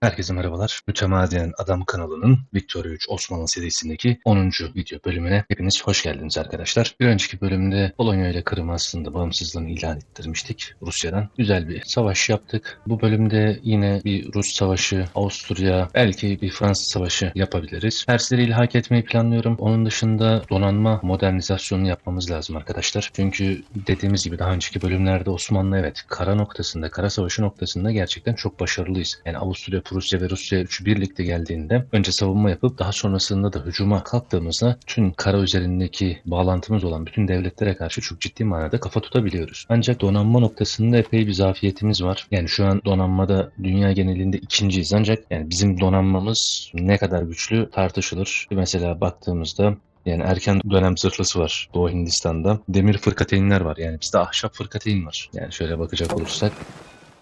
Herkese merhabalar. Mütemadiyen Adam kanalının Victoria 3 Osmanlı serisindeki 10. video bölümüne hepiniz hoş geldiniz arkadaşlar. Bir önceki bölümde Polonya ile Kırım aslında bağımsızlığını ilan ettirmiştik Rusya'dan. Güzel bir savaş yaptık. Bu bölümde yine bir Rus savaşı, Avusturya, belki bir Fransız savaşı yapabiliriz. Persleri ilhak etmeyi planlıyorum. Onun dışında donanma modernizasyonu yapmamız lazım arkadaşlar. Çünkü dediğimiz gibi daha önceki bölümlerde Osmanlı evet kara noktasında, kara savaşı noktasında gerçekten çok başarılıyız. Yani Avusturya, Prusya ve Rusya üçü birlikte geldiğinde önce savunma yapıp daha sonrasında da hücuma kalktığımızda tüm kara üzerindeki bağlantımız olan bütün devletlere karşı çok ciddi manada kafa tutabiliyoruz. Ancak donanma noktasında epey bir zafiyetimiz var. Yani şu an donanmada dünya genelinde ikinciyiz ancak yani bizim donanmamız ne kadar güçlü tartışılır. Mesela baktığımızda yani erken dönem zırhlısı var Doğu Hindistan'da. Demir fırkateynler var. Yani bizde ahşap fırkateyn var. Yani şöyle bakacak olursak.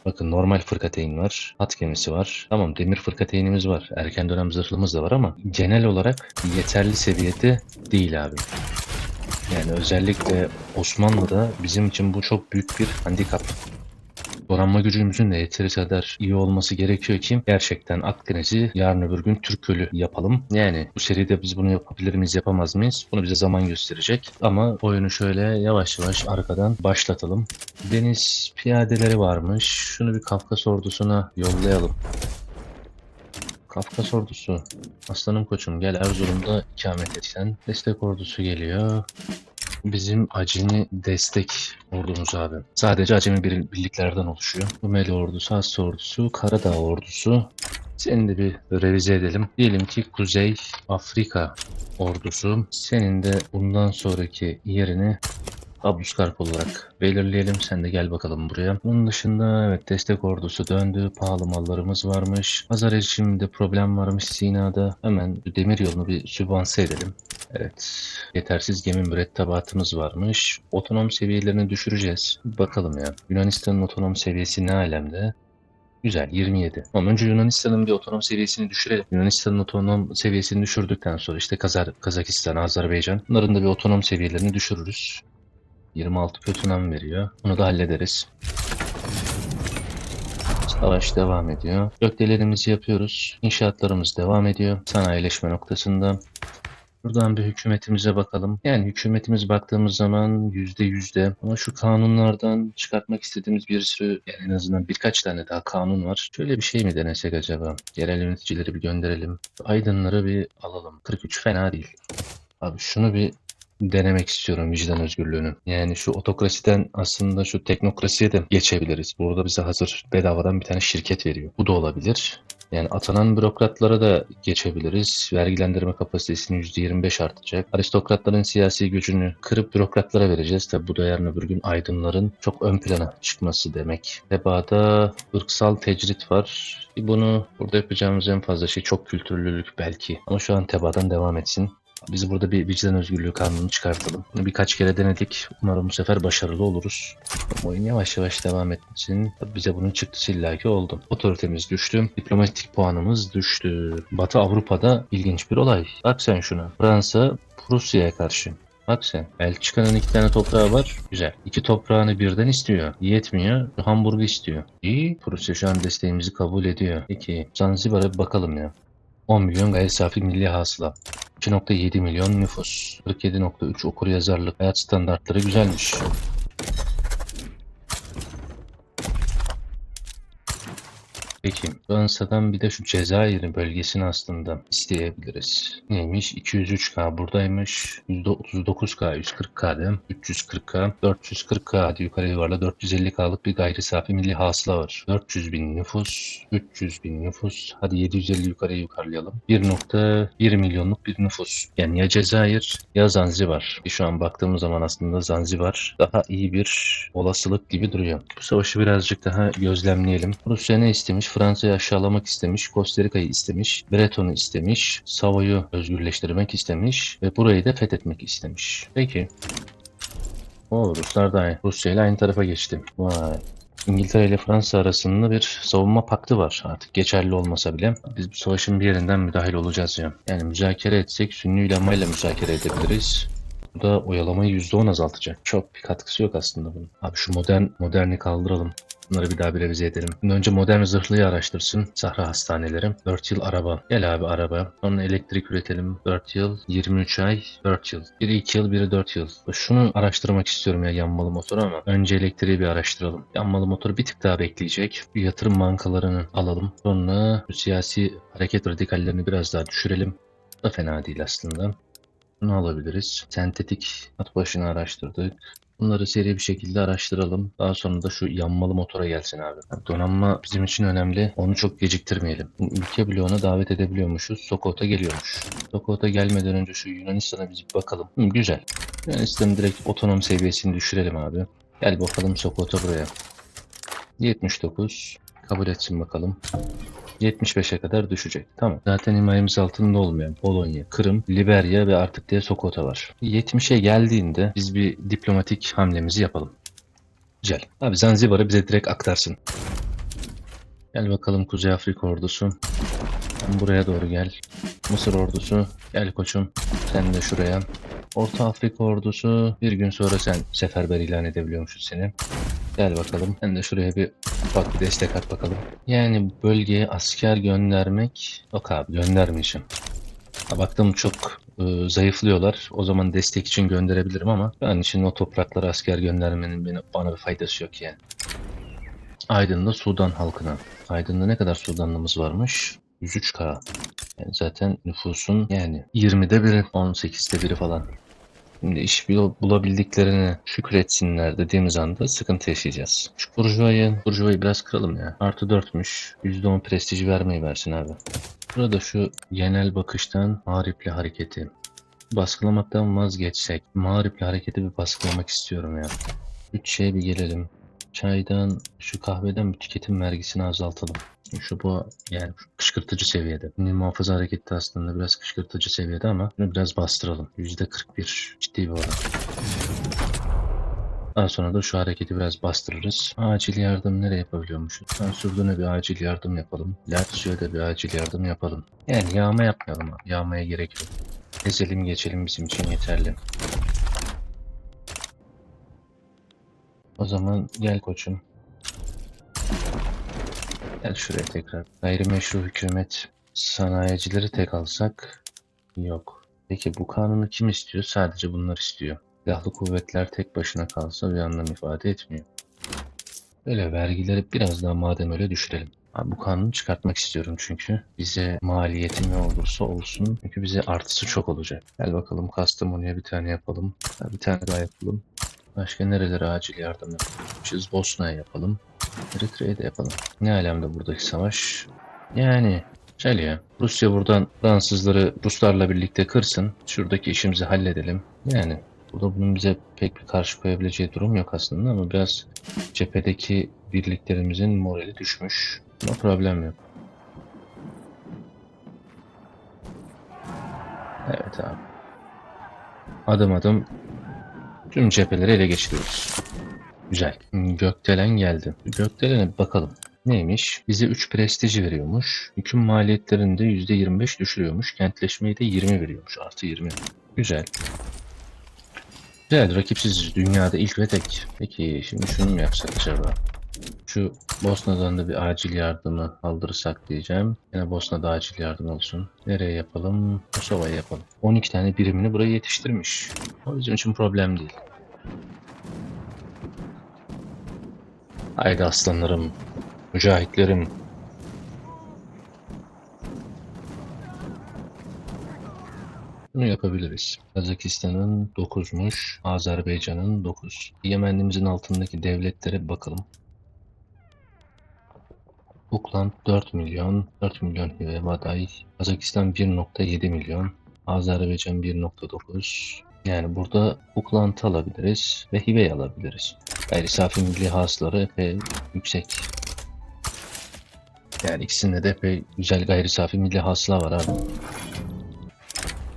Bakın normal fırkateyn var. At gemisi var. Tamam demir fırkateynimiz var. Erken dönem zırhlımız da var ama genel olarak yeterli seviyede değil abi. Yani özellikle Osmanlı'da bizim için bu çok büyük bir handikap. Donanma gücümüzün de yeteri kadar iyi olması gerekiyor ki gerçekten Akdeniz'i yarın öbür gün Türkölü yapalım. Yani bu seride biz bunu yapabilir miyiz yapamaz mıyız? Bunu bize zaman gösterecek. Ama oyunu şöyle yavaş yavaş arkadan başlatalım. Deniz piyadeleri varmış. Şunu bir Kafkas ordusuna yollayalım. Kafkas ordusu. Aslanım koçum gel Erzurum'da ikamet et sen. Destek ordusu geliyor. Bizim Acemi destek ordumuz abi. Sadece Acemi birliklerden oluşuyor. Rumeli ordusu, Hassa ordusu, Karadağ ordusu. Seni de bir revize edelim. Diyelim ki Kuzey Afrika ordusu. Senin de bundan sonraki yerini Abluskarp olarak belirleyelim. Sen de gel bakalım buraya. Bunun dışında evet destek ordusu döndü. Pahalı mallarımız varmış. Pazar erişiminde problem varmış Sina'da. Hemen demir yolunu bir sübvanse edelim. Evet. Yetersiz gemi mürettebatımız varmış. Otonom seviyelerini düşüreceğiz. Bakalım ya. Yunanistan'ın otonom seviyesi ne alemde? Güzel 27. Ama önce Yunanistan'ın bir otonom seviyesini düşürelim. Yunanistan'ın otonom seviyesini düşürdükten sonra işte Kazakistan, Azerbaycan bunların da bir otonom seviyelerini düşürürüz. 26 pötünem veriyor. Bunu da hallederiz. Savaş devam ediyor. Gökdelenimizi yapıyoruz. İnşaatlarımız devam ediyor. Sanayileşme noktasında. Buradan bir hükümetimize bakalım. Yani hükümetimiz baktığımız zaman %100'de ama şu kanunlardan çıkartmak istediğimiz bir sürü yani en azından birkaç tane daha kanun var. Şöyle bir şey mi denesek acaba? Yerel yöneticileri bir gönderelim. Aydınları bir alalım. 43 fena değil. Abi şunu bir denemek istiyorum vicdan özgürlüğünü. Yani şu otokrasiden aslında şu teknokrasiye de geçebiliriz. Burada bize hazır bedavadan bir tane şirket veriyor. Bu da olabilir. Yani atanan bürokratlara da geçebiliriz. Vergilendirme kapasitesini %25 artacak. Aristokratların siyasi gücünü kırıp bürokratlara vereceğiz. Tabi bu da yarın öbür gün aydınların çok ön plana çıkması demek. Tebaada ırksal tecrit var. Bunu burada yapacağımız en fazla şey çok kültürlülük belki. Ama şu an tebaadan devam etsin. Biz burada bir vicdan özgürlüğü kanunu çıkartalım. Bunu birkaç kere denedik. Umarım bu sefer başarılı oluruz. Oyun yavaş yavaş devam etsin. Tabii bize bunun çıktısı illaki oldu. Otoritemiz düştü. Diplomatik puanımız düştü. Batı Avrupa'da ilginç bir olay. Bak sen şuna. Fransa Rusya'ya karşı. Bak sen. Belçika'nın 2 tane toprağı var. Güzel. 2 toprağını birden istiyor. Yetmiyor. Hamburg'u istiyor. İyi. Prusya şu an desteğimizi kabul ediyor. Peki. Zanzibar'a bir bakalım ya. 10 milyon gayri safi milli hasıla. 2,7 milyon nüfus. 47,3 okuryazarlık. Hayat standartları güzelmiş. Peki, Fransa'dan bir de şu Cezayir bölgesini aslında isteyebiliriz. Neymiş? 203K buradaymış. %39K, 140K, 340K, 440K hadi yukarı yuvarla 450K'lık bir gayri safi milli hasıla var. 400 bin nüfus, 300 bin nüfus. Hadi 750 yukarıya yukarılayalım. 1,1 milyonluk bir nüfus. Yani ya Cezayir ya Zanzibar. Şu an baktığımız zaman aslında Zanzibar daha iyi bir olasılık gibi duruyor. Bu savaşı birazcık daha gözlemleyelim. Rusya ne istemiş? Fransa'yı aşağılamak istemiş, Costa Rica'yı istemiş, Breton'u istemiş, Savoy'u özgürleştirmek istemiş ve burayı da fethetmek istemiş. Peki. Ruslar da Rusya ile aynı tarafa geçti. Vay. İngiltere ile Fransa arasında bir savunma paktı var. Artık geçerli olmasa bile biz bu savaşın bir yerinden müdahil olacağız ya. Yani müzakere etsek Sünni ulemayla müzakere edebiliriz. Bu da oyalamayı %10 azaltacak. Çok bir katkısı yok aslında bunun. Abi şu moderni kaldıralım. Bunları bir daha bir revize edelim. Şimdi önce modern zırhlıyı araştırsın. Sahra hastaneleri. 4 yıl araba. Gel abi araba. Sonra elektrik üretelim. 4 yıl. 23 ay. 4 yıl. Biri 2 yıl, biri 4 yıl. Şunu araştırmak istiyorum ya, yanmalı motor, ama önce elektriği bir araştıralım. Yanmalı motor bir tık daha bekleyecek. Bir yatırım bankalarını alalım. Sonra bu siyasi hareket radikallerini biraz daha düşürelim. Bu da fena değil aslında. Bunu alabiliriz. Sentetik at başını araştırdık. Bunları seri bir şekilde araştıralım. Daha sonra da şu yanmalı motora gelsin abi. Donanma bizim için önemli. Onu çok geciktirmeyelim. Ülke bloğuna davet edebiliyormuşuz. Sokot'a geliyormuş. Sokot'a gelmeden önce şu Yunanistan'a bir bakalım. Güzel. Yunanistan'ın direkt otonom seviyesini düşürelim abi. Gel bakalım Sokot'a buraya. 79. Kabul etsin bakalım. 75'e kadar düşecek. Tamam. Zaten himayemiz altında olmayan Polonya, Kırım, Liberya ve artık diye Sokota var. 70'e geldiğinde biz bir diplomatik hamlemizi yapalım. Güzel. Abi Zanzibar'ı bize direkt aktarsın. Gel bakalım Kuzey Afrika ordusu. Sen buraya doğru gel. Mısır ordusu. Gel koçum. Sen de şuraya. Orta Afrika ordusu. Bir gün sonra sen seferber ilan edebiliyormuşsun seni. Gel bakalım. Sen de şuraya bir ufak bir destek at bakalım. Yani bölgeye asker göndermek... Yok abi, göndermeyeceğim. Baktım çok zayıflıyorlar. O zaman destek için gönderebilirim ama ben için o topraklara asker göndermenin bana bir faydası yok yani. Aydın'da Sudan halkına. Aydın'da ne kadar Sudanlımız varmış? 103K. Yani zaten nüfusun yani 20'de biri, 18'de biri falan. Şimdi iş bulabildiklerine şükretsinler dediğimiz anda sıkıntı yaşayacağız. Şu Burjuva'yı biraz kıralım ya. Artı 4'müş. %10 prestij vermeyi versin abi. Burada şu genel bakıştan Mağrip'le hareketi. Baskılamaktan vazgeçsek. Mağrip'le hareketi bir baskılamak istiyorum ya. Bütçeye bir gelelim. Çaydan, şu kahveden bir tüketim vergisini azaltalım. Bu yani kışkırtıcı seviyede. Milli muhafaza hareketi aslında biraz kışkırtıcı seviyede ama bunu biraz bastıralım. %41 ciddi bir oran. Daha sonra da şu hareketi biraz bastırırız. Acil yardım nereye yapabiliyormuşuz? Sürgün'e bir acil yardım yapalım. Lazio'ya da bir acil yardım yapalım. Yani yağma yapmayalım abi. Yağmaya gerek yok. Ezelim geçelim, bizim için yeterli. O zaman gel koçum. Gel şuraya tekrar. Gayrimeşru hükümet sanayicileri tek alsak yok. Peki bu kanunu kim istiyor? Sadece bunlar istiyor. Silahlı kuvvetler tek başına kalsa bir anlam ifade etmiyor. Böyle vergileri biraz daha madem öyle düşürelim. Abi bu kanunu çıkartmak istiyorum çünkü bize maliyeti ne olursa olsun, çünkü bize artısı çok olacak. Gel bakalım Kastamonu'ya bir tane yapalım. Bir tane daha yapalım. Başka nerelere acil yardım yapalım? Bosna'ya yapalım. Eritre'ye de yapalım. Ne alemde buradaki savaş? Yani güzel ya. Rusya buradan Fransızları Ruslarla birlikte kırsın. Şuradaki işimizi halledelim. Yani burada bunun bize pek bir karşı koyabileceği durum yok aslında ama biraz cephedeki birliklerimizin morali düşmüş. Ama problem yok. Evet abi. Adım adım tüm cepheleri ele geçiriyoruz. Güzel. Gökdelen geldi. Gökdelen'e bir bakalım. Neymiş? Bize 3 prestiji veriyormuş. Hüküm maliyetlerini de %25 düşürüyormuş. Kentleşmeyi de 20 veriyormuş. Artı 20. Güzel. Güzel. Rakipsiz dünyada ilk ve tek. Peki şimdi şunu mu yapsak acaba? Şu Bosna'dan da bir acil yardımı kaldırırsak diyeceğim. Yine Bosna'da acil yardım olsun. Nereye yapalım? Kosova'ya yapalım. 12 tane birimini buraya yetiştirmiş. O bizim için problem değil. Haydi aslanlarım, mücahitlerim. Bunu yapabiliriz. Kazakistan'ın 9'muş, Azerbaycan'ın 9. Yemenlimizin altındaki devletlere bakalım. Ukland 4 milyon, 4 milyon hibe aday. Kazakistan 1,7 milyon, Azerbaycan 1,9. Yani burada Ukland'ı alabiliriz ve hibeyi alabiliriz. Gayri safi milli hasıları epey yüksek. Yani ikisinde de epey güzel gayri safi milli hasıla var abi.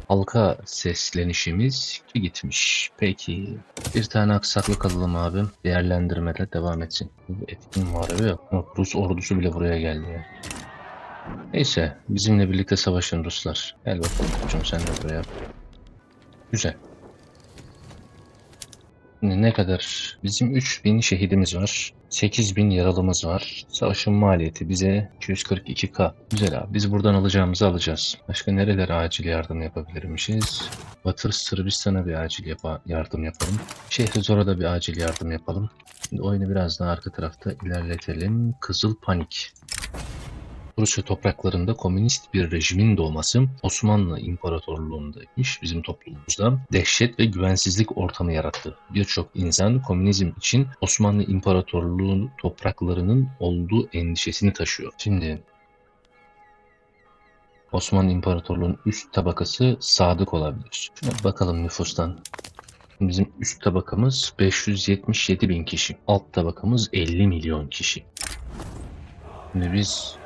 Halka seslenişimiz gitmiş. Peki. Bir tane aksaklık alalım abi. Değerlendirmede devam etsin. Etkin muharebe yok. Rus ordusu bile buraya geldi ya. Neyse. Bizimle birlikte savaşın Ruslar. Gel bakalım koçum, sen de buraya. Güzel. Ne kadar? Bizim 3000 şehidimiz var. 8000 yaralımız var. Savaşın maliyeti bize 242k. Güzel abi. Biz buradan alacağımızı alacağız. Başka nerelere acil yardım yapabilirmişiz? Batı Sırbistan'a bir acil yardım yapalım. Şehrizor'a da bir acil yardım yapalım. Şimdi oyunu biraz daha arka tarafta ilerletelim. Kızıl Panik. Rusya topraklarında komünist bir rejimin doğması Osmanlı İmparatorluğundaymış bizim toplumumuzda dehşet ve güvensizlik ortamı yarattı. Birçok insan komünizm için Osmanlı İmparatorluğu topraklarının olduğu endişesini taşıyor. Şimdi Osmanlı İmparatorluğu'nun üst tabakası sadık olabilir. Şuna bakalım nüfustan. Bizim üst tabakamız 577 bin kişi. Alt tabakamız 50 milyon kişi. Şimdi biz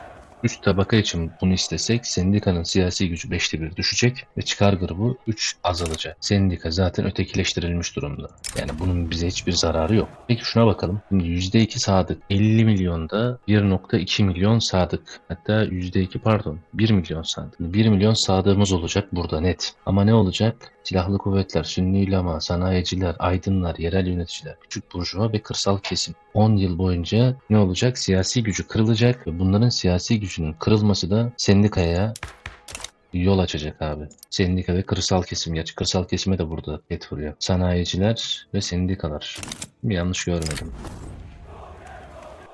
üst tabaka için bunu istesek sendikanın siyasi gücü 5'te 1 düşecek ve çıkar grubu 3 azalacak. Sendika zaten ötekileştirilmiş durumda. Yani bunun bize hiçbir zararı yok. Peki şuna bakalım. Şimdi %2 sadık 50 milyonda 1,2 milyon sadık. Hatta %2 pardon 1 milyon sadık. 1 milyon sadığımız olacak burada net. Ama ne olacak? Silahlı kuvvetler, Sünni ulema, sanayiciler, aydınlar, yerel yöneticiler, küçük burjuva ve kırsal kesim. 10 yıl boyunca ne olacak? Siyasi gücü kırılacak ve bunların siyasi gücünün kırılması da sendikaya yol açacak abi. Sendika ve kırsal kesim. Gerçi kırsal kesime de burada et vuruyor. Sanayiciler ve sendikalar. Bir yanlış görmedim.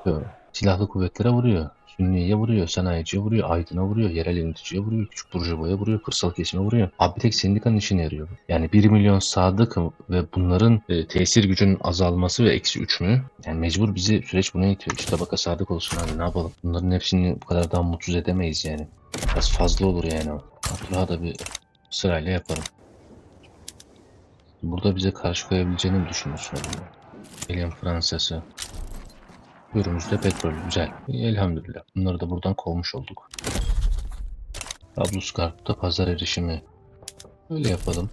Doğru. Silahlı kuvvetlere vuruyor. Sünniye vuruyor, sanayiciye vuruyor, aydına vuruyor, yerel yöneticiye vuruyor, küçük burjuvaya vuruyor, kırsal kesime vuruyor. Abi bir tek sendikanın işine yarıyor. Yani 1 milyon sadık ve bunların tesir gücünün azalması ve eksi 3 mü? Yani mecbur bizi süreç buna itiyor. İşte tabaka sadık olsun abi ne yapalım. Bunların hepsini bu kadar daha mutsuz edemeyiz yani. Biraz fazla olur yani o. Abdullah da bir sırayla yapalım. Burada bize karşı koyabileceğini mi düşünüyorsun? Alien Fransa'sı. Ürümüzde petrol. Güzel. Elhamdülillah. Bunları da buradan kovmuş olduk. Trablusgarp'ta pazar erişimi. Öyle yapalım.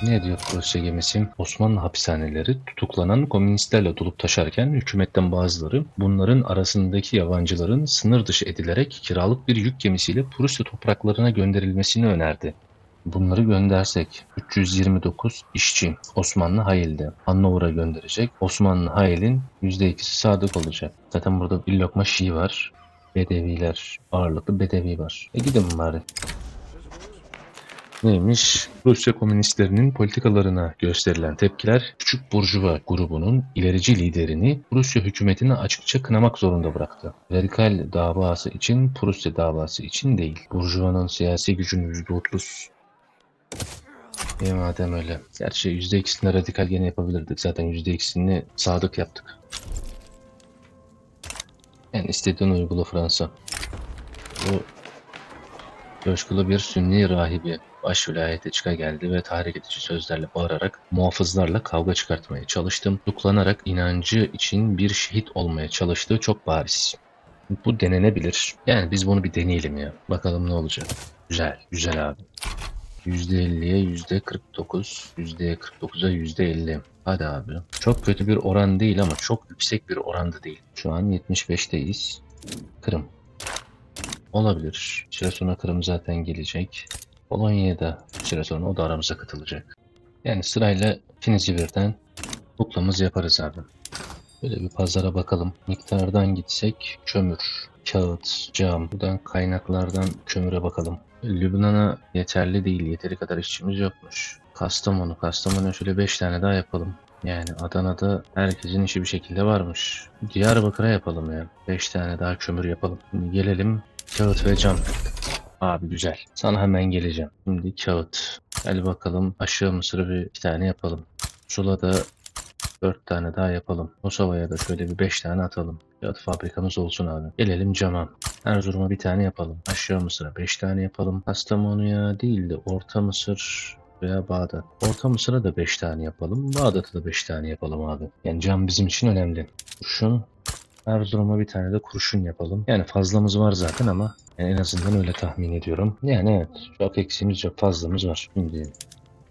Ne diyor Rusya gemisi? Osmanlı hapishaneleri tutuklanan komünistlerle dolup taşarken hükümetten bazıları bunların arasındaki yabancıların sınır dışı edilerek kiralık bir yük gemisiyle Prusya topraklarına gönderilmesini önerdi. Bunları göndersek 329 işçi Osmanlı Hayil'de Hannover'a gönderecek. Osmanlı Hayil'in %2'si sadık olacak. Zaten burada bir lokma Şii var. Bedeviler, ağırlıklı Bedevi var. Gidin bari. Neymiş? Rusya komünistlerinin politikalarına gösterilen tepkiler küçük burjuva grubunun ilerici liderini Rusya hükümetine açıkça kınamak zorunda bıraktı. Radikal davası için, Prusya davası için değil. Burjuvanın siyasi gücünün %30. Madem öyle. Gerçi %2'sini radikal gene yapabilirdik. Zaten %2'sini sadık yaptık. Yani istediğin uygula Fransa. Bu coşkulu bir Sünni rahibi baş vilayete çıka geldi ve tahrik edici sözlerle bağırarak muhafızlarla kavga çıkartmaya çalıştım. Tutuklanarak inancı için bir şehit olmaya çalıştığı çok bariz. Bu denenebilir. Yani biz bunu bir deneyelim ya. Bakalım ne olacak. Güzel, güzel abi. %50'ye %49, %49'a %50. Hadi abi. Çok kötü bir oran değil ama çok yüksek bir oran da değil. Şu an 75'teyiz. Kırım. Olabilir. Bir süre sonra Kırım zaten gelecek. Polonya'ya da bir süre sonra o da aramıza katılacak. Yani sırayla ikinizi birden buklamız yaparız abi. Böyle bir pazara bakalım. Miktardan gitsek kömür, kağıt, cam. Buradan kaynaklardan kömüre bakalım. Lübnan'a yeterli değil. Yeteri kadar işçimiz yokmuş. Kastamonu şöyle 5 tane daha yapalım. Yani Adana'da herkesin işi bir şekilde varmış. Diyarbakır'a yapalım ya. 5 tane daha kömür yapalım. Şimdi gelelim kağıt ve cam. Abi güzel. Sana hemen geleceğim. Şimdi kağıt. Gel bakalım. Aşağı Mısır'ı bir 2 tane yapalım. Sula'da 4 tane daha yapalım. Kosova'ya da şöyle bir 5 tane atalım. Kağıt fabrikamız olsun abi. Gelelim cama. Erzurum'a bir tane yapalım. Aşağı Mısır'a 5 tane yapalım. Kastamonu'ya değil de Orta Mısır veya Bağdat. Orta Mısır'a da 5 tane yapalım. Bağdat'a da 5 tane yapalım abi. Yani cam bizim için önemli. Kurşun. Erzurum'a bir tane de kurşun yapalım. Yani fazlamız var zaten ama yani en azından öyle tahmin ediyorum. Yani evet. Çok eksiğimiz yok. Fazlamız var. Şimdi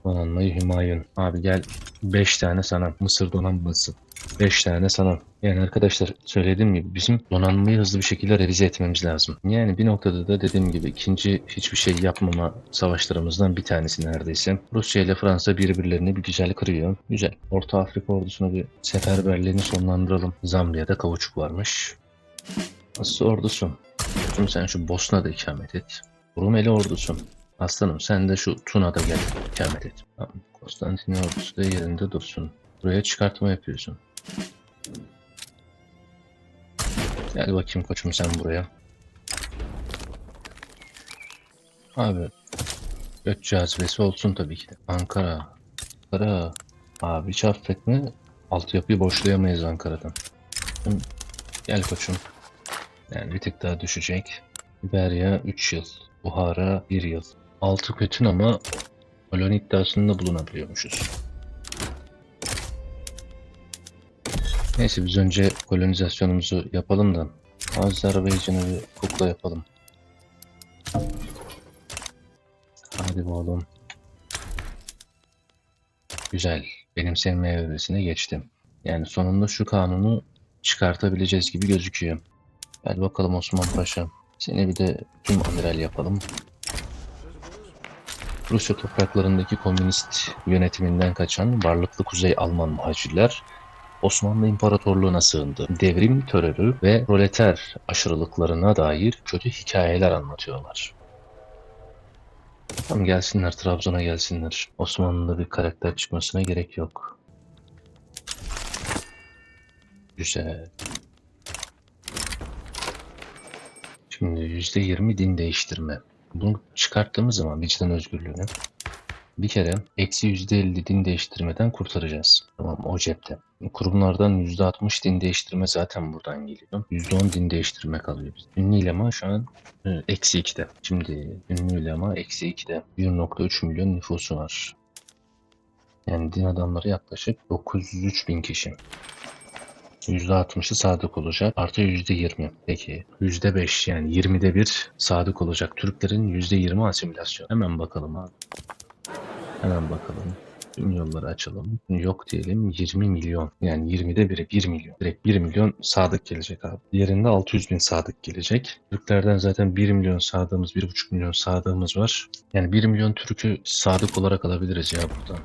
Donanmayı Hümayun. Abi gel 5 tane sana Mısır donanması. 5 tane sana. Yani arkadaşlar söylediğim gibi bizim donanmayı hızlı bir şekilde revize etmemiz lazım. Yani bir noktada da dediğim gibi ikinci hiçbir şey yapmama savaşlarımızdan bir tanesi neredeyse. Rusya ile Fransa birbirlerini bir güzel kırıyor. Güzel. Orta Afrika ordusuna bir seferberliğini sonlandıralım. Zambia'da kavuçuk varmış. Nasıl ordusu? Şimdi sen şu Bosna'da ikamet et. Rumeli ordusu. Aslanım sen de şu Tuna'da gel ikamet et. Tamam. Konstantiniyye ordusu da yerinde dursun. Buraya çıkartma yapıyorsun. Gel bakayım koçum sen buraya. Abi göç cazibesi olsun tabii ki de. Ankara. Ankara. Abi hiç affetme. Altyapıyı boşlayamayız Ankara'dan. Şimdi gel koçum. Yani bir tık daha düşecek. Liberya 3 yıl. Buhara 1 yıl. 6 kötün ama koloni iddiasında bulunabiliyormuşuz. Neyse biz önce kolonizasyonumuzu yapalım da Azerbaycan'a bir kukla yapalım. Hadi oğlum. Güzel. Benimsenme evresine geçtim. Yani sonunda şu kanunu çıkartabileceğiz gibi gözüküyor. Gel bakalım Osman Paşa. Seni bir de tüm amiral yapalım. Rusya topraklarındaki komünist yönetiminden kaçan varlıklı Kuzey Alman muhacirler Osmanlı İmparatorluğu'na sığındı. Devrim terörü ve proleter aşırılıklarına dair kötü hikayeler anlatıyorlar. Tamam gelsinler, Trabzon'a gelsinler. Osmanlı'da bir karakter çıkmasına gerek yok. Güzel. Şimdi %20 din değiştirme. Bunu çıkarttığımız zaman vicdan özgürlüğünü bir kere eksi %50 din değiştirmeden kurtaracağız. Tamam o cepte. Kurumlardan %60 din değiştirme zaten buradan geliyor. %10 din değiştirme kalıyor bizde. Ünlü ilema şu an eksi 2'de. Şimdi ünlü ilema eksi 2'de. 1,3 milyon nüfusu var. Yani din adamları yaklaşık 903 bin kişi. %60'ı sadık olacak. Artı %20. Peki %5 yani 20'de bir sadık olacak. Türklerin %20 asimilasyon. Hemen bakalım abi. Hemen bakalım. Tüm yolları açalım. Yok diyelim 20 milyon. Yani 20'de biri 1 milyon. Direkt 1 milyon sadık gelecek abi. Diğerinde 600 bin sadık gelecek. Türklerden zaten 1 milyon sadığımız, 1,5 milyon sadığımız var. Yani 1 milyon Türk'ü sadık olarak alabiliriz ya buradan.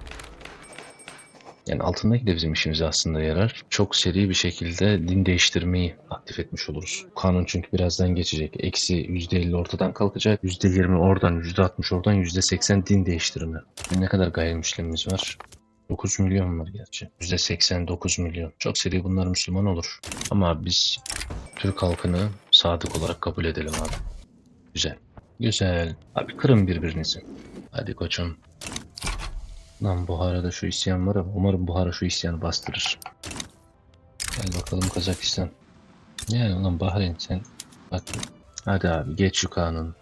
Yani altındaki de bizim işimize aslında yarar. Çok seri bir şekilde din değiştirmeyi aktif etmiş oluruz. Kanun çünkü birazdan geçecek. Eksi %50 ortadan kalkacak. %20 oradan, %60 oradan, %80 din değiştirme. Ne kadar gayrimüslimimiz var? 9 milyon var gerçi. %89 milyon. Çok seri bunlar Müslüman olur. Ama biz Türk halkını sadık olarak kabul edelim abi. Güzel. Güzel. Abi kırın birbirinizi. Hadi koçum. Lan Buhara'da şu isyan var ama umarım Buhara şu isyanı bastırır. Gel bakalım Kazakistan. Yani ulan Bahreyn sen bak. Hadi abi geç şu kanun.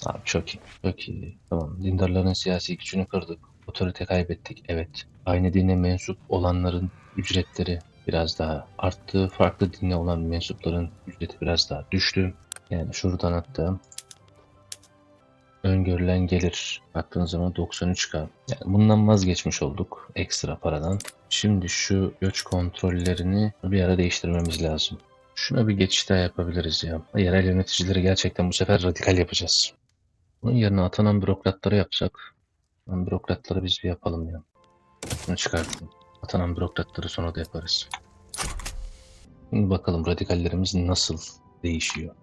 Abi çok iyi. Çok iyi. Tamam. Dindarların siyasi gücünü kırdık. Otorite kaybettik. Evet. Aynı dine mensup olanların ücretleri biraz daha arttı. Farklı dine olan mensupların ücreti biraz daha düştü. Yani şuradan hatta öngörülen gelir baktığın zaman 93K. Yani bundan vazgeçmiş olduk ekstra paradan. Şimdi şu göç kontrollerini bir ara değiştirmemiz lazım. Şuna bir geçiş daha yapabiliriz ya. Yerel yöneticileri gerçekten bu sefer radikal yapacağız. Bunun yerine atanan bürokratları yapsak. Bürokratları biz bir yapalım ya. Bunu çıkartalım. Atanan bürokratları sonra da yaparız. Şimdi bakalım radikallerimiz nasıl değişiyor.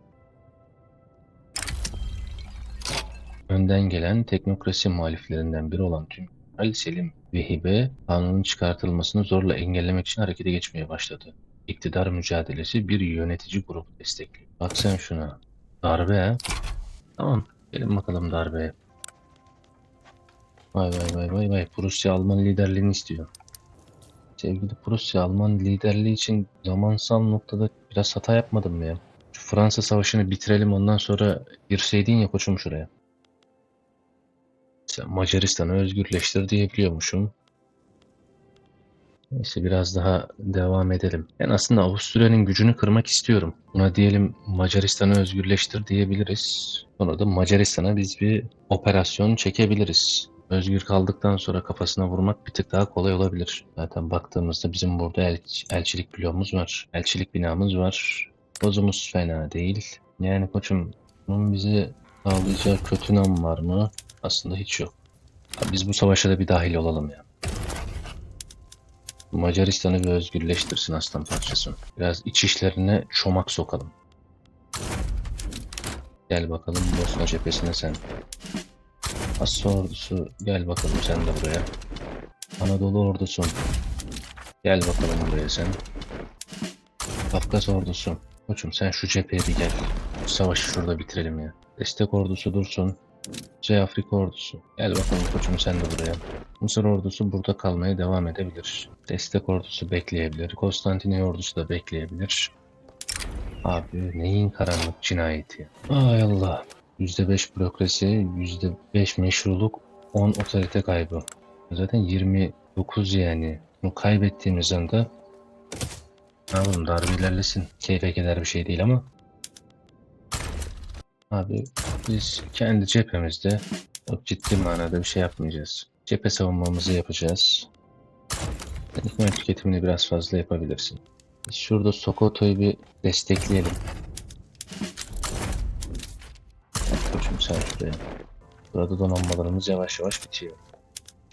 Önden gelen teknokrasi muhaliflerinden biri olan Tüncel Selim Vehibe, kanunun çıkartılmasını zorla engellemek için harekete geçmeye başladı. İktidar mücadelesi bir yönetici grubu destekliyor. Bak sen şuna. Darbe ha. Tamam. Gelin bakalım darbeye. Vay vay vay vay vay. Prusya Alman liderliğini istiyor. Sevgili Prusya Alman liderliği için zamansal noktada biraz hata yapmadım mı ya? Şu Fransa Savaşı'nı bitirelim ondan sonra girseydin ya koçum şuraya. Sen Macaristan'ı özgürleştir diyebiliyormuşum. Neyse biraz daha devam edelim. Ben aslında Avusturya'nın gücünü kırmak istiyorum. Buna diyelim Macaristan'ı özgürleştir diyebiliriz. Sonra da Macaristan'a biz bir operasyon çekebiliriz. Özgür kaldıktan sonra kafasına vurmak bir tık daha kolay olabilir. Zaten baktığımızda bizim burada elçilik bloğumuz var. Elçilik binamız var. Bozumuz fena değil. Yani koçum bunun bize sağlayacağı kötü nam var mı? Aslında hiç yok. Abi biz bu savaşa da bir dahil olalım ya. Macaristan'ı bir özgürleştirsin aslan parçası. Biraz iç işlerine çomak sokalım. Gel bakalım Bosna cephesine sen. Asya ordusu gel bakalım sen de buraya. Anadolu ordusu gel bakalım buraya sen. Kafkas ordusu. Koçum sen şu cepheye bir gel. Bu savaşı şurada bitirelim ya. Destek ordusu dursun. Kuzey Afrika ordusu. Gel bakalım koçum sen de buraya. Mısır ordusu burada kalmaya devam edebilir. Destek ordusu bekleyebilir. Konstantiniye ordusu da bekleyebilir. Abi neyin karanlık cinayeti ya. Ay Allah. %5 bürokrasi, %5 meşruluk, 10 otorite kaybı. Zaten 29 yani. Bunu kaybettiğimiz anda ne yapalım darbe ilerlesin. Keyfe keder bir şey değil ama. Abi biz kendi cephemizde çok ciddi manada bir şey yapmayacağız. Cephe savunmamızı yapacağız. İkmal tüketimini biraz fazla yapabilirsin. Biz şurada Sokoto'yu bir destekleyelim. Koçum sen şuraya. Burada donanmalarımız yavaş yavaş bitiyor.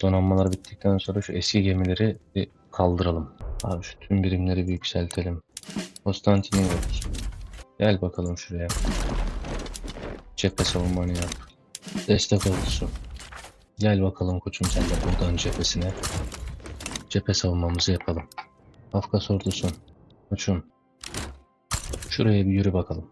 Donanmalar bittikten sonra şu eski gemileri bir kaldıralım. Abi şu tüm birimleri bir yükseltelim. Konstantiniye gel bakalım şuraya. Cephe savunmanı yap. Destek ordusu. Gel bakalım koçum sen de buradan cephesine. Cephe savunmamızı yapalım. Kafkas ordusu. Koçum. Şuraya bir yürü bakalım.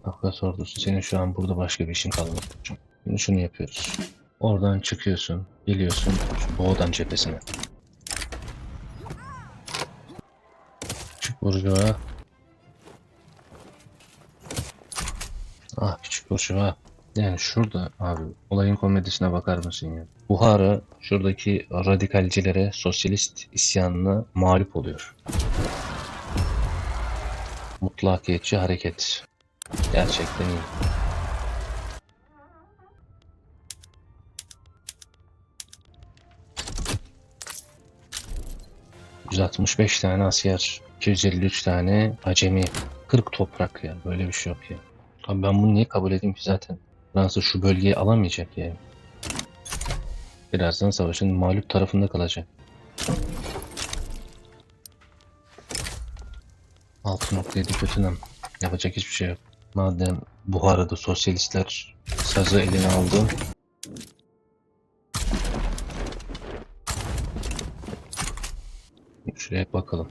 Kafkas ordusu senin şu an burada başka bir işin kalmadı koçum. Şimdi şunu yapıyoruz. Oradan çıkıyorsun. Geliyorsun şu Boğdan cephesine. Küçük Burjuva. Ah küçük Burjuva. Yani şurada abi olayın komedisine bakar mısın ya? Buhara şuradaki radikalcilere, sosyalist isyanına mağlup oluyor. Mutlakiyetçi hareket. Gerçekten iyi. ...165 tane asker, 253 tane acemi, 40 toprak ya. Böyle bir şey yok ya. Abi ben bunu niye kabul edeyim ki zaten? Fransa şu bölgeyi alamayacak yani. Birazdan savaşın mağlup tarafında kalacak. 6.7 Kötünem. Yapacak hiçbir şey yok. Madem Buhara'da sosyalistler sazı eline aldı. Şuraya bakalım.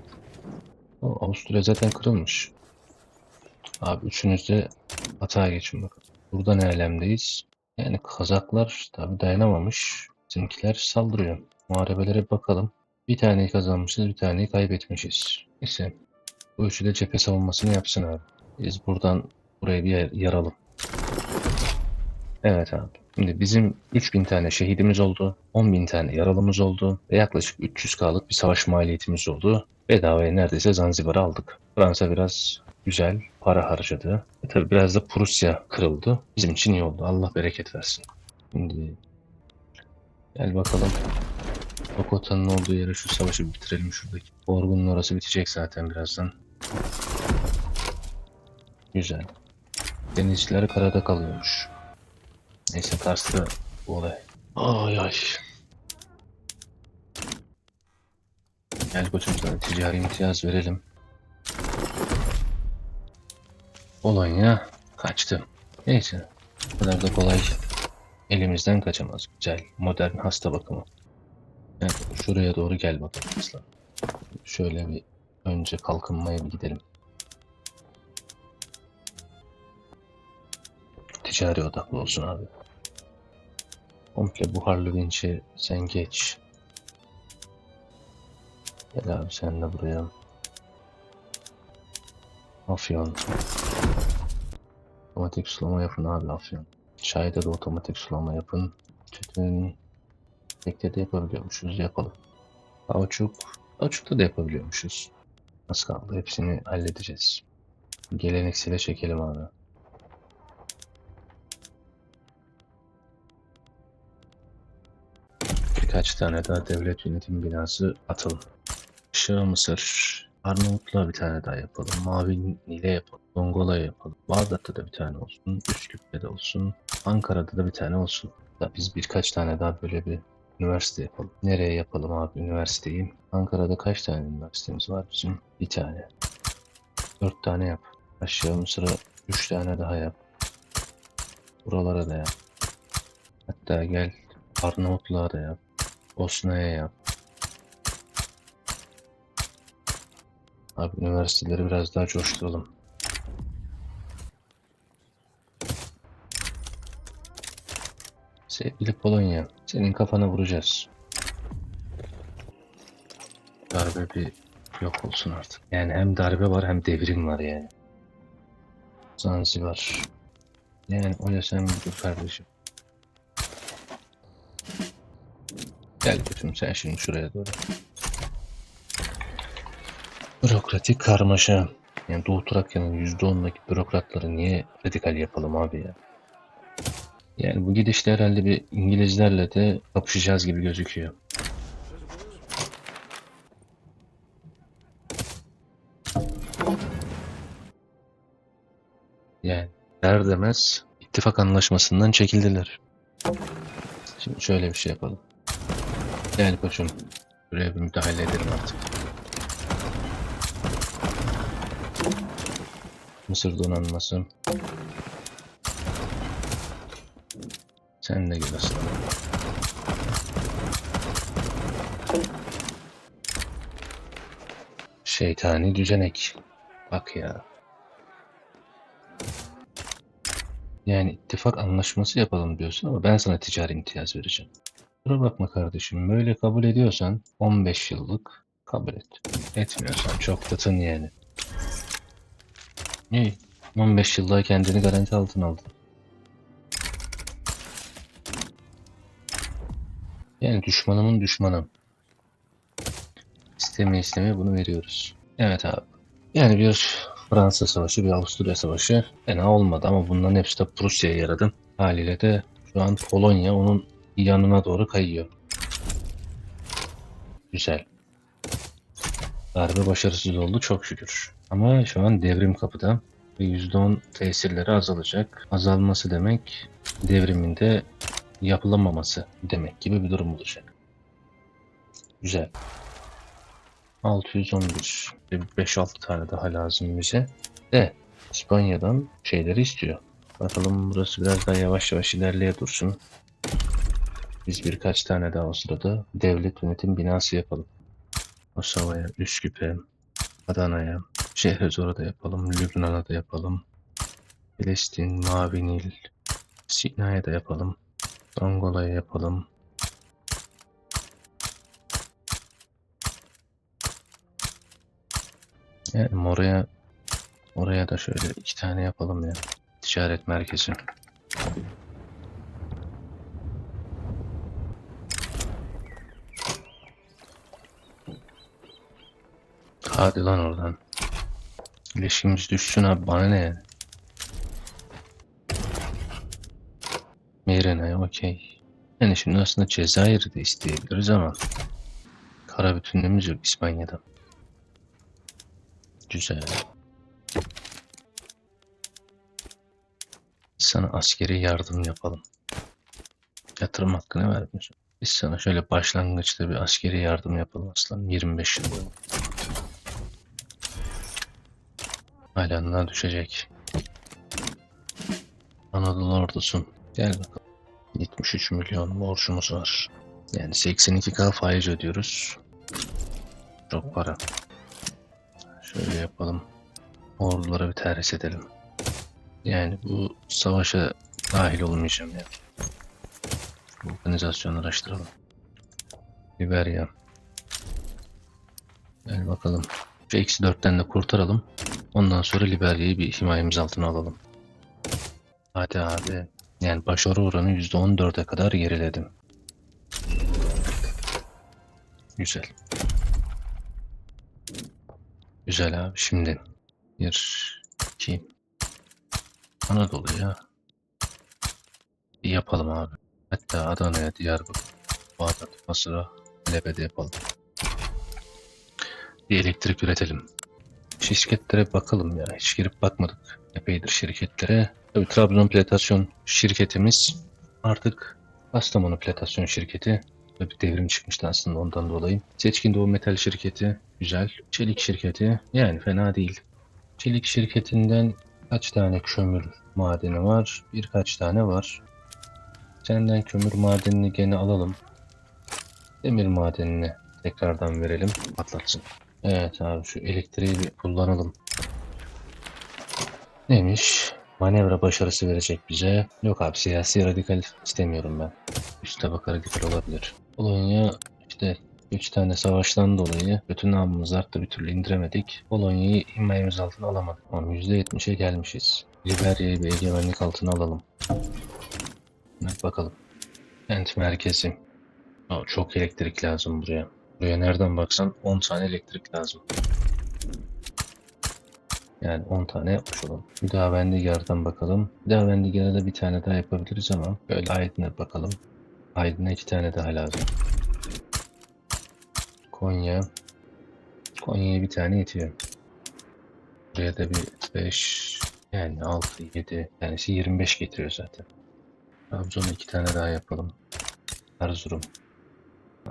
O, Avusturya zaten kırılmış. Abi üçünüz de hata geçin bakalım. Burada ne alemdeyiz? Yani Kazaklar tabi dayanamamış. Bizimkiler saldırıyor. Muharebelere bakalım. Bir taneyi kazanmışız, bir taneyi kaybetmişiz. Neyse. Bu üçü de cephe savunmasını yapsın abi. Biz buradan buraya bir yaralım. Evet abi. Şimdi bizim 3000 tane şehidimiz oldu. 10.000 tane yaralımız oldu. Ve yaklaşık 300K'lık bir savaş maliyetimiz oldu. Bedavaya neredeyse Zanzibar'ı aldık. Fransa biraz güzel para harcadı. Tabi biraz da Prusya kırıldı. Bizim için iyi oldu. Allah bereket versin. Şimdi gel bakalım. Bokota'nın olduğu yere şu savaşı bitirelim şuradaki. Orgun'un orası bitecek zaten birazdan. Güzel. Denizciler karada kalıyormuş. Neyse Kars'ta bu olay. Ay ay. Gel koçum sana ticari imtiyaz verelim. Polonya kaçtı. Neyse. Bu kadar da kolay elimizden kaçamaz. Güzel. Modern hasta bakımı. Evet, şuraya doğru gel bakalım aslan. Şöyle bir önce kalkınmaya bir gidelim. Ticari odaklı olsun abi. Komple buharlı vinçi sen geç. Gel abi sen de buraya. Afyon. Otomatik sulama yapın abi Afyon. Çayda da otomatik sulama yapın. Tütün tekte de yapabiliyormuşuz yapalım. Kauçuk. Kauçukta da yapabiliyormuşuz. Az kaldı hepsini halledeceğiz. Geleneksele çekelim abi. birkaç tane daha devlet yönetim binası atalım. Aşağı Mısır, Arnavutluğa bir tane daha yapalım. Mavi Nil'e yapalım. Dongola'ya yapalım. Bağdat'ta da bir tane olsun. Üsküp'te de olsun. Ankara'da da bir tane olsun. Da biz birkaç tane daha böyle bir üniversite yapalım. Nereye yapalım abi üniversiteyi? Ankara'da kaç tane üniversitemiz var bizim? Bir tane. 4 tane yap. Aşağı Mısır'a 3 tane daha yap. Buralara da yap. Hatta gel Arnavutluğa da yap. Bosna'ya yap. Abi üniversiteleri biraz daha coşturalım. Sevgili Polonya, senin kafana vuracağız. Darbe bir yok olsun artık. Yani hem darbe var hem devrim var yani. Zanzibar. Yani o ya sen dur kardeşim. Gel götürüm sen şimdi şuraya doğru. Bürokratik karmaşa. Yani Doğu Trakya'nın %10'daki bürokratları niye radikal yapalım abi ya? Yani bu gidişle herhalde bir İngilizlerle de kapışacağız gibi gözüküyor. Yani der demez ittifak anlaşmasından çekildiler. Şimdi şöyle bir şey yapalım. Gel koçum. Buraya bir müdahale edelim artık. Mısır donanması. Sen de gel aslanım. Şeytani düzenek. Bak ya. Yani ittifak anlaşması yapalım diyorsun ama ben sana ticari imtiyaz vereceğim. Kusura bakma kardeşim. Böyle kabul ediyorsan 15 yıllık kabul et. Etmiyorsan çok tutun yani. İyi. 15 yılda kendini garanti altına aldın. Yani düşmanımın düşmanı. İsteme bunu veriyoruz. Evet abi. Yani bir Fransa Savaşı, bir Avusturya Savaşı fena olmadı ama bunların hepsi de Prusya'ya yaradı. Haliyle de şu an Polonya onun yanına doğru kayıyor. Güzel. Darbe başarısız oldu çok şükür. Ama şu an devrim kapıda ve %10 tesirleri azalacak. Azalması demek devrimin de yapılamaması demek gibi bir durum olacak. Güzel. 611. 5-6 tane daha lazım bize. De İspanya'dan şeyleri istiyor. Bakalım burası biraz daha yavaş yavaş ilerleye dursun. Biz birkaç tane daha o sırada devlet yönetim binası yapalım. Osova'ya, Üsküp'e, Adana'ya, Şehrizor'a da yapalım, Lübnan'a da yapalım. Filistin, Mavi Nil, Sina'ya da yapalım. Angola'ya yapalım. Yani oraya da şöyle 2 tane yapalım ya. Ticaret merkezi. Hadi lan oradan. İlişkimiz düşsün abi bana ne yani. Mirene okey. Yani şimdi aslında Cezayir'i de isteyebiliriz ama kara bütünlüğümüz yok İspanya'da. Güzel. Sana askeri yardım yapalım. Yatırım hakkını vermiyorsun. Biz sana şöyle başlangıçta bir askeri yardım yapalım aslan. 25 yıl boyunca. Alanına düşecek. Anadolu ordusu. Gel bakalım. 73 milyon borcumuz var. Yani 82K faiz ödüyoruz. Çok para. Şöyle yapalım. Ordulara bir terhis edelim. Yani bu savaşa dahil olmayacağım ya. Organizasyonu araştıralım. Liberya. Gel bakalım. Şu -4'ten de kurtaralım. Ondan sonra Liberya'yı bir himayemiz altına alalım. Hadi abi. Yani başarı oranı %14'e kadar geriledim. Güzel. Güzel abi. Şimdi 1, 2 Anadolu'ya bir yapalım abi. Hatta Adana'ya, Diyarbakır, Bağdat, Basra, Lebe'de yapalım. Bir elektrik üretelim. Şirketlere bakalım ya. Hiç girip bakmadık. Epeydir şirketlere. Tabii Trabzon Platasyon şirketimiz artık Kastamonu Platasyon şirketi. Bir devrim çıkmıştı aslında ondan dolayı. Seçkin Doğu Metal şirketi güzel. Çelik şirketi yani fena değil. Çelik şirketinden kaç tane kömür madeni var? Birkaç tane var. Senden kömür madenini gene alalım. Demir madenini tekrardan verelim. Patlatsın. Evet abi şu elektriği bir kullanalım. Neymiş? Manevra başarısı verecek bize. Yok abi siyasi radikal istemiyorum ben. Üst tabaka radikal olabilir. Polonya işte 3 tane savaştan dolayı bütün namımız arttı, bir türlü indiremedik. Polonya'yı himayemiz altına alamadık. Ama %70'e gelmişiz. Liberya'yı bir egemenlik altına alalım. Evet, bakalım. Kent merkezi. Çok elektrik lazım buraya. Buraya nereden baksan 10 tane elektrik lazım. Yani 10 tane yapmış olalım. Hüdavendigar'dan bakalım. Hüdavendigar'a da bir tane daha yapabiliriz ama böyle Aydın'a bakalım. Aydın'a 2 tane daha lazım. Konya. Konya'ya bir tane yetiyor. Buraya da bir 5 yani 6, 7 tanesi 25 getiriyor zaten. Trabzon'a 2 tane daha yapalım. Erzurum.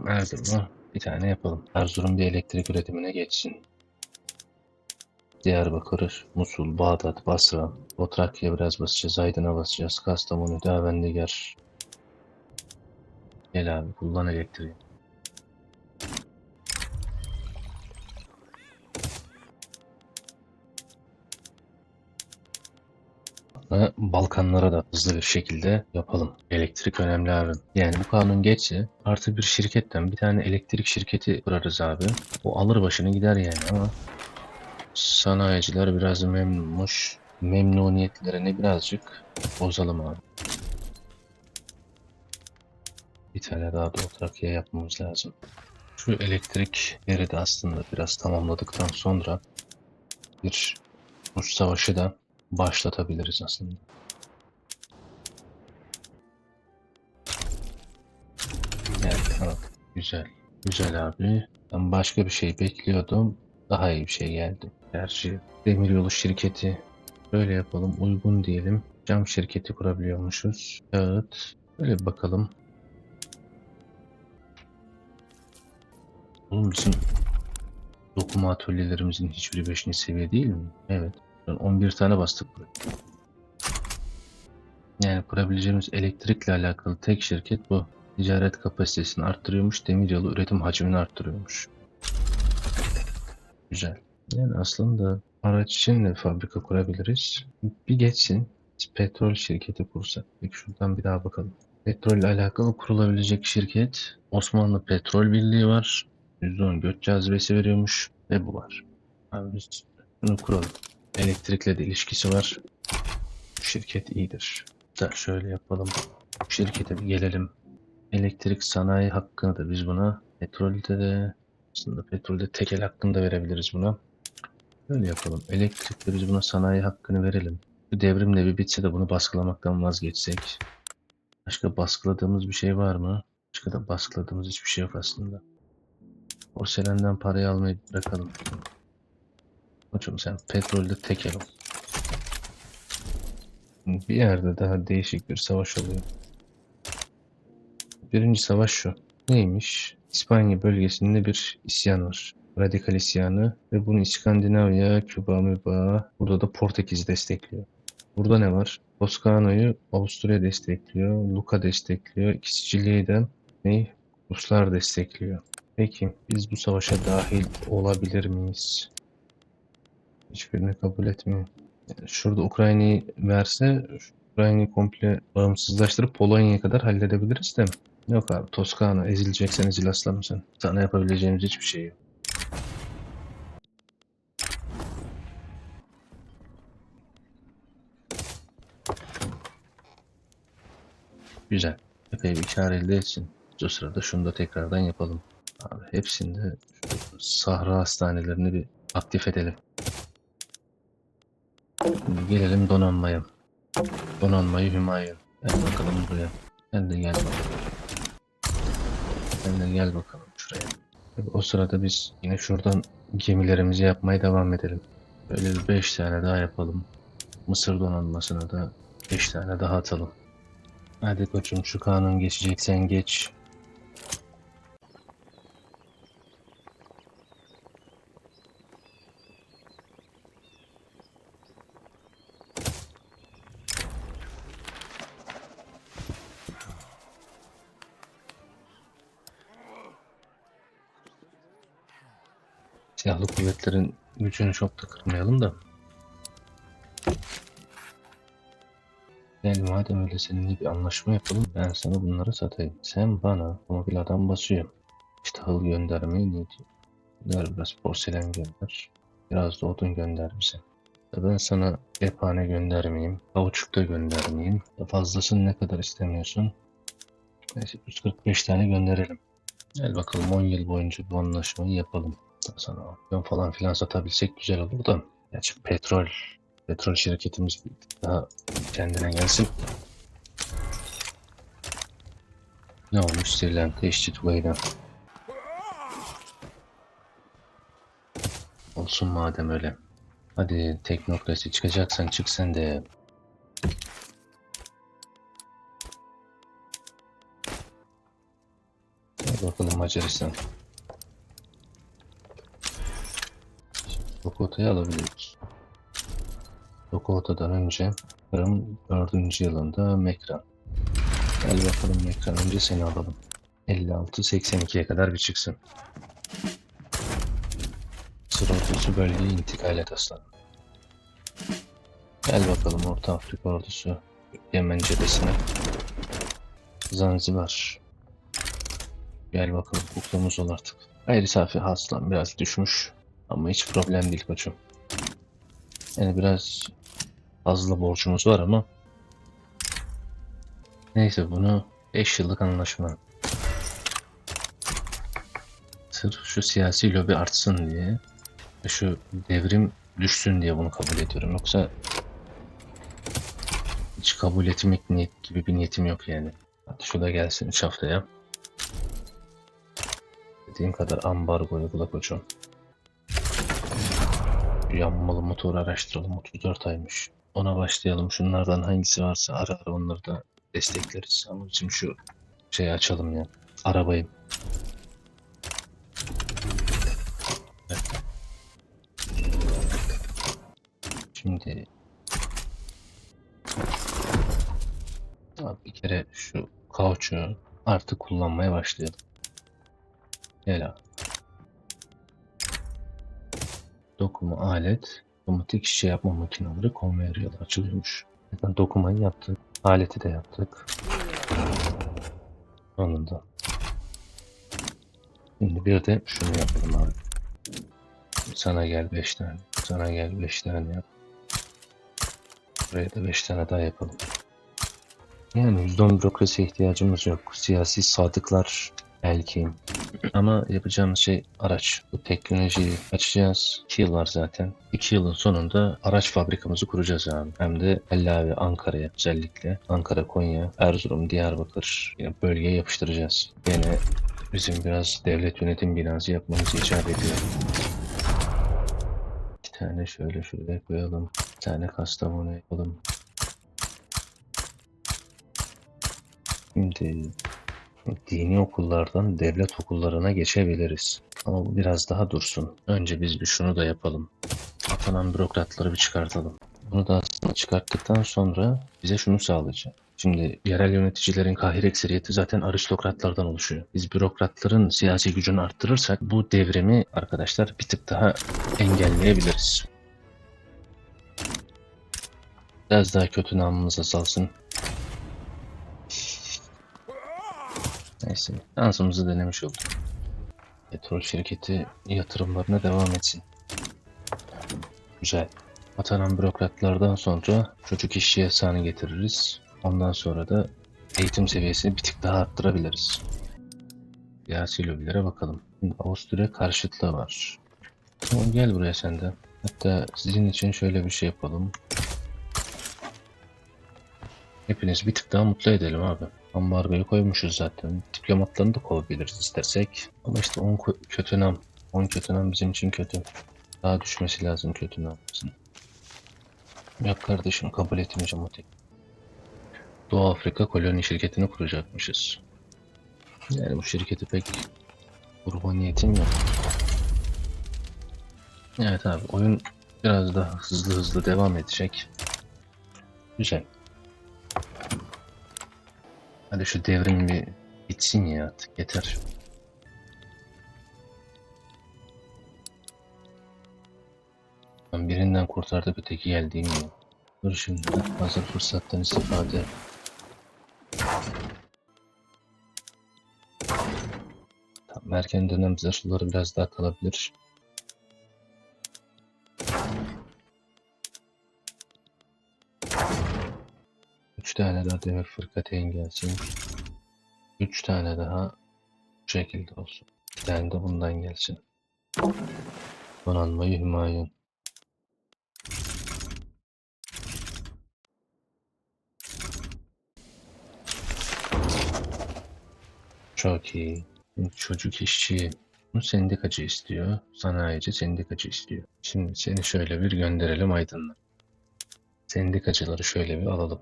Erzurum'a bir tane yapalım. Erzurum bir elektrik üretimine geçsin. Diyarbakır, Musul, Bağdat, Basra, Trakya biraz basacağız, Aydın'a basacağız, Kastamonu, Hüdavendigar. Gel abi kullan elektriği. Ve Balkanlara da hızlı bir şekilde yapalım. Elektrik önemli abi. Yani bu kanun geçse artık bir şirketten bir tane elektrik şirketi kurarız abi. O alır başını gider yani ama sanayiciler biraz memnunmuş. Memnuniyetlerini birazcık bozalım abi. Bir tane daha da Trakya yapmamız lazım. Şu elektrikleri de aslında biraz tamamladıktan sonra bir Rus savaşı da başlatabiliriz aslında. Evet, evet. Güzel. Güzel abi. Ben başka bir şey bekliyordum. Daha iyi bir şey geldi. Gerçi demiryolu şirketi böyle yapalım. Uygun diyelim. Cam şirketi kurabiliyormuşuz. Evet. Böyle bir bakalım. Oğlum bizim dokuma atölyelerimizin hiçbiri 5. seviye değil mi? Evet. 11 tane bastık buraya. Yani kurabileceğimiz elektrikle alakalı tek şirket bu. Ticaret kapasitesini arttırıyormuş, demiryolu üretim hacmini arttırıyormuş. Güzel. Yani aslında araç için de fabrika kurabiliriz. Bir geçsin. Biz petrol şirketi kursak. Peki şuradan bir daha bakalım. Petrolle alakalı kurulabilecek şirket Osmanlı Petrol Birliği var. %10 göç cazibesi veriyormuş ve bu var. Abi biz bunu kuralım. Elektrikle de ilişkisi var. Bu şirket iyidir. Da şöyle yapalım. Bu şirkete bir gelelim. Elektrik sanayi hakkını da biz buna, petrolde de aslında petrolde tekel hakkını da verebiliriz buna. Böyle yapalım. Elektrikte biz buna sanayi hakkını verelim. Bu devrimle bir bitse de bunu baskılamaktan vazgeçsek. Başka baskıladığımız bir şey var mı? Başka da baskıladığımız hiçbir şey yok aslında. Porselenden parayı almayı bırakalım. Koçum sen petrolde tekel ol. Bir yerde daha değişik bir savaş oluyor. Birinci savaş şu. Neymiş? İspanya bölgesinde bir isyan var. Radikal isyanı ve bunu İskandinavya, Küba, Müba, burada da Portekiz destekliyor. Burada ne var? Toskana'yı Avusturya destekliyor, Luka destekliyor, İki Sicilya'yı da ne? Ruslar destekliyor. Peki biz bu savaşa dahil olabilir miyiz? Hiçbirini kabul etmiyor. Yani şurada Ukrayna'yı verse, Ukrayna'yı komple bağımsızlaştırıp Polonya'ya kadar halledebiliriz de. Yok abi Toskana ezileceksen ezil aslanım sen. Sana yapabileceğimiz hiçbir şey yok. Güzel. Epey bir kar elde etsin. O sırada şunu da tekrardan yapalım. Abi hepsinde şu Sahra hastanelerini bir aktif edelim. Şimdi gelelim donanmaya. Donanmayı Hümayun. Gel bakalım buraya. Sen de gel bakalım. Sen de gel bakalım şuraya. Tabii o sırada biz yine şuradan gemilerimizi yapmaya devam edelim. Böyle bir 5 tane daha yapalım. Mısır donanmasına da 5 tane daha atalım. Hadi koçum, şu kanun geçeceksen geç. Silahlı kuvvetlerin gücünü çok da kırmayalım da. Gel madem öyle, seninle bir anlaşma yapalım. Ben sana bunları satayım. Sen bana mobil adam basıyor. İşte tahıl göndermeyi ne diyor? Gönder biraz porselen gönder. Biraz da odun gönder bize. Ben sana cephane göndermeyeyim. Kauçuk da göndermeyeyim. Fazlasını ne kadar istemiyorsun? Neyse 145 tane gönderelim. Gel bakalım 10 yıl boyunca bu anlaşmayı yapalım. Sana afyon falan filan satabilsek güzel olur da. Gerçi petrol şirketimiz daha kendine gelsin. Ne olmuş? Sri Lanka işçi Tugay'dan. Olsun madem öyle. Hadi teknokrasi çıkacaksan çık sen de. Hadi bakalım Macaristan. Sokota'yı alabiliyoruz. Sokota'dan önce Kırım 4. yılında Mekran. Gel bakalım Mekran, önce seni alalım. 56-82'ye kadar bir çıksın. Mısır ordusu bölgeye intikal et aslanım. Gel bakalım Orta Afrika ordusu Yemen cephesine. Zanzibar. Gel bakalım kuklamız ol artık. Gayri safi hasılan biraz düşmüş. Ama hiç problem değil koçum. Yani biraz fazla borcumuz var ama neyse, bunu 5 yıllık anlaşma. Sırf şu siyasi lobi artsın diye, şu devrim düşsün diye bunu kabul ediyorum. Yoksa hiç kabul etmek niyet gibi bir niyetim yok yani. Hadi şu da gelsin 3 haftaya. Dediğin kadar ambargo uygula koçum. Yanmalı motor araştıralım, 34 aymış. Ona başlayalım. Şunlardan hangisi varsa ara ara onları da destekleriz. Ama bizim şu şeyi açalım ya. Arabayı. Evet. Şimdi abi bir kere şu kauçuğu artık kullanmaya başlayalım. Gel abi. Dokuma alet. Otomatik şişe yapma makineleri konveyör yolu açılıyormuş. Zaten dokumayı yaptık. Aleti de yaptık. Sonunda. Şimdi bir de şunu yapalım abi. Sana gel 5 tane. Sana gel 5 tane yap. Buraya da 5 tane daha yapalım. Yani %10 bürokrasiye ihtiyacımız yok. Siyasi sadıklar belki. Ama yapacağımız şey araç. Bu teknolojiyi açacağız. 2 yıl var zaten. 2 yılın sonunda araç fabrikamızı kuracağız abi. Hem de Hallavi, Ankara'ya özellikle. Ankara, Konya, Erzurum, Diyarbakır yine bölgeye yapıştıracağız. Yine bizim biraz devlet yönetim binası yapmamız icap ediyor. 2 tane şöyle şuraya koyalım. 1 tane Kastamonu yapalım. Şimdi dini okullardan devlet okullarına geçebiliriz. Ama bu biraz daha dursun. Önce biz bir şunu da yapalım. Atanan bürokratları bir çıkartalım. Bunu da aslında çıkarttıktan sonra bize şunu sağlayacak. Şimdi yerel yöneticilerin kahir ekseriyeti zaten aristokratlardan oluşuyor. Biz bürokratların siyasi gücünü arttırırsak bu devrimi arkadaşlar bir tık daha engelleyebiliriz. Biraz daha kötü namımız azalsın. Neyse, şansımızı denemiş olduk. Petrol şirketi yatırımlarına devam etsin. Güzel. Atanan bürokratlardan sonra çocuk işçi yasağını getiririz. Ondan sonra da eğitim seviyesini bir tık daha arttırabiliriz. Siyasi lobilere bakalım. Şimdi Avusturya karşıtlığı var. Tamam, gel buraya sen de. Hatta sizin için şöyle bir şey yapalım. Hepiniz bir tık daha mutlu edelim abi. Ambargoyu koymuşuz zaten. Diplomatlarını da kovabiliriz istersek. Ama işte 10 kötü nam. 10 kötü nam bizim için kötü. Daha düşmesi lazım kötü namımızın. Yok kardeşim, kabul etmeyeceğim o tek. Doğu Afrika koloni şirketini kuracakmışız. Yani bu şirketi pek kurma niyetim yok. Evet abi, oyun biraz daha hızlı devam edecek. Güzel. Hadi şu devrim bir bitsin ya artık, yeter. Ben birinden kurtardı, öteki geldiğim ya. Dur şimdi, hazır fırsattan istifade. Tamam, erken dönem zırhları biraz daha kalabilir. Üç tane daha demir fırkateyn gelsin. 3 tane daha bu şekilde olsun. Bir tane de bundan gelsin. Donanmayı Hümayun. Çok iyi. Çocuk işçi. Bu sendikacı istiyor. Sanayici sendikacı istiyor. Şimdi seni şöyle bir gönderelim Aydın'a. Sendikacıları şöyle bir alalım.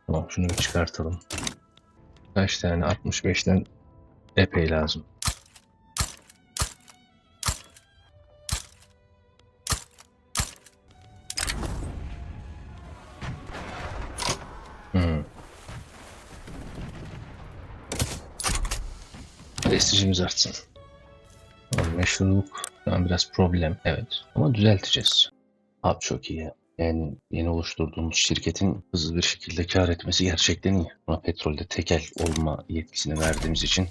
Tamam, şunu bir çıkartalım. Kaç tane? 65'ten epey lazım. Hmm. Prestijimiz artsın. Tamam, meşruluk tamam, biraz problem. Evet. Ama düzelteceğiz. Abi çok iyi ya. Yani yeni oluşturduğumuz şirketin hızlı bir şekilde kar etmesi gerçekten iyi. Buna petrolde tekel olma yetkisini verdiğimiz için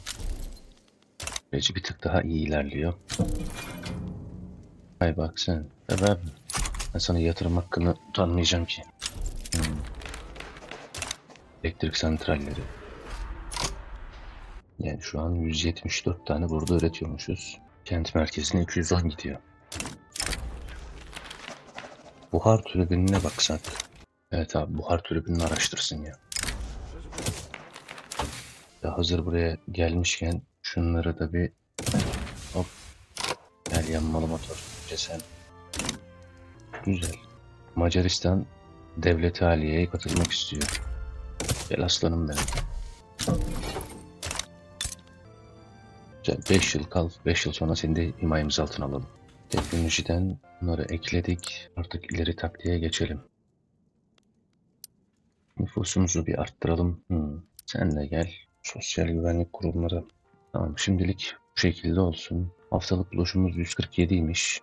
süreci bir tık daha iyi ilerliyor. Hay bak sen. Tabii abi. Ben sana yatırım hakkını tanımayacağım ki. Hmm. Elektrik santralleri. Yani şu an 174 tane burada üretiyormuşuz. Kent merkezine 210 gidiyor. Buhar türbinine baksak. Evet abi, buhar türbinini araştırsın ya. Ya hazır buraya gelmişken şunları da bir hop, gel yanmalı motor. Sen. Güzel. Macaristan devleti haliyeye katılmak istiyor. Gel aslanım benim. Güzel. 5 yıl kal. 5 yıl sonra seni de himayemiz altına alalım. Teknolojiden bunları ekledik. Artık ileri taktiğe geçelim. Nüfusumuzu bir arttıralım. Sen de gel. Sosyal güvenlik kurumları. Tamam, şimdilik bu şekilde olsun. Haftalık buluşumuz 147'ymiş.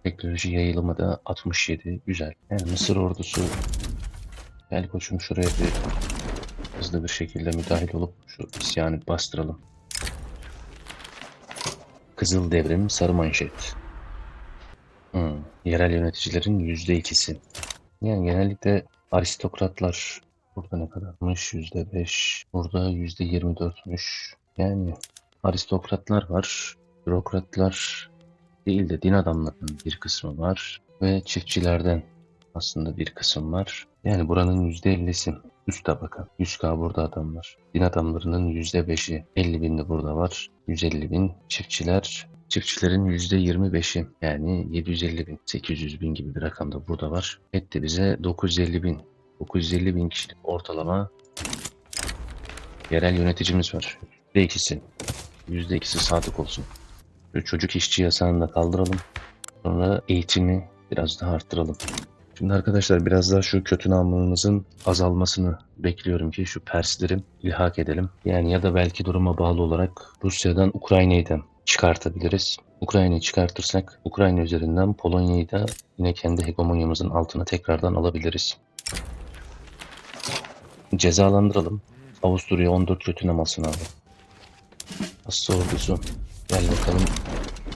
Teknoloji yayılımı da 67. Güzel. Yani Mısır ordusu, gel koçum şuraya bir hızlı bir şekilde müdahil olup şu isyanı bastıralım. Kızıl devrim, sarı manşet. Yerel yöneticilerin %2'si. Yani genellikle aristokratlar burada ne kadarmış? %5. Burada %24'müş. Yani aristokratlar var. Bürokratlar değil de din adamlarının bir kısmı var. Ve çiftçilerden aslında bir kısım var. Yani buranın %50'si üst tabaka. 100K burada adam var. Din adamlarının %5'i, 50 bin de burada var. 150 bin. Çiftçilerin %25'i, yani 750 bin, 800 bin gibi bir rakam da burada var. Etti bize 950 bin. 950 bin kişilik ortalama yerel yöneticimiz var. %2'si sadık olsun. Şu çocuk işçi yasağını da kaldıralım. Sonra eğitimi biraz daha arttıralım. Şimdi arkadaşlar biraz daha şu kötü namlılığımızın azalmasını bekliyorum ki şu Persleri ilhak edelim. Yani ya da belki duruma bağlı olarak Rusya'dan Ukrayna'yı da çıkartabiliriz. Ukrayna'yı çıkartırsak Ukrayna üzerinden Polonya'yı da yine kendi hegemonyamızın altına tekrardan alabiliriz. Cezalandıralım. Avusturya 14 kötü namasını abi. Hasta ordusu. Gel bakalım.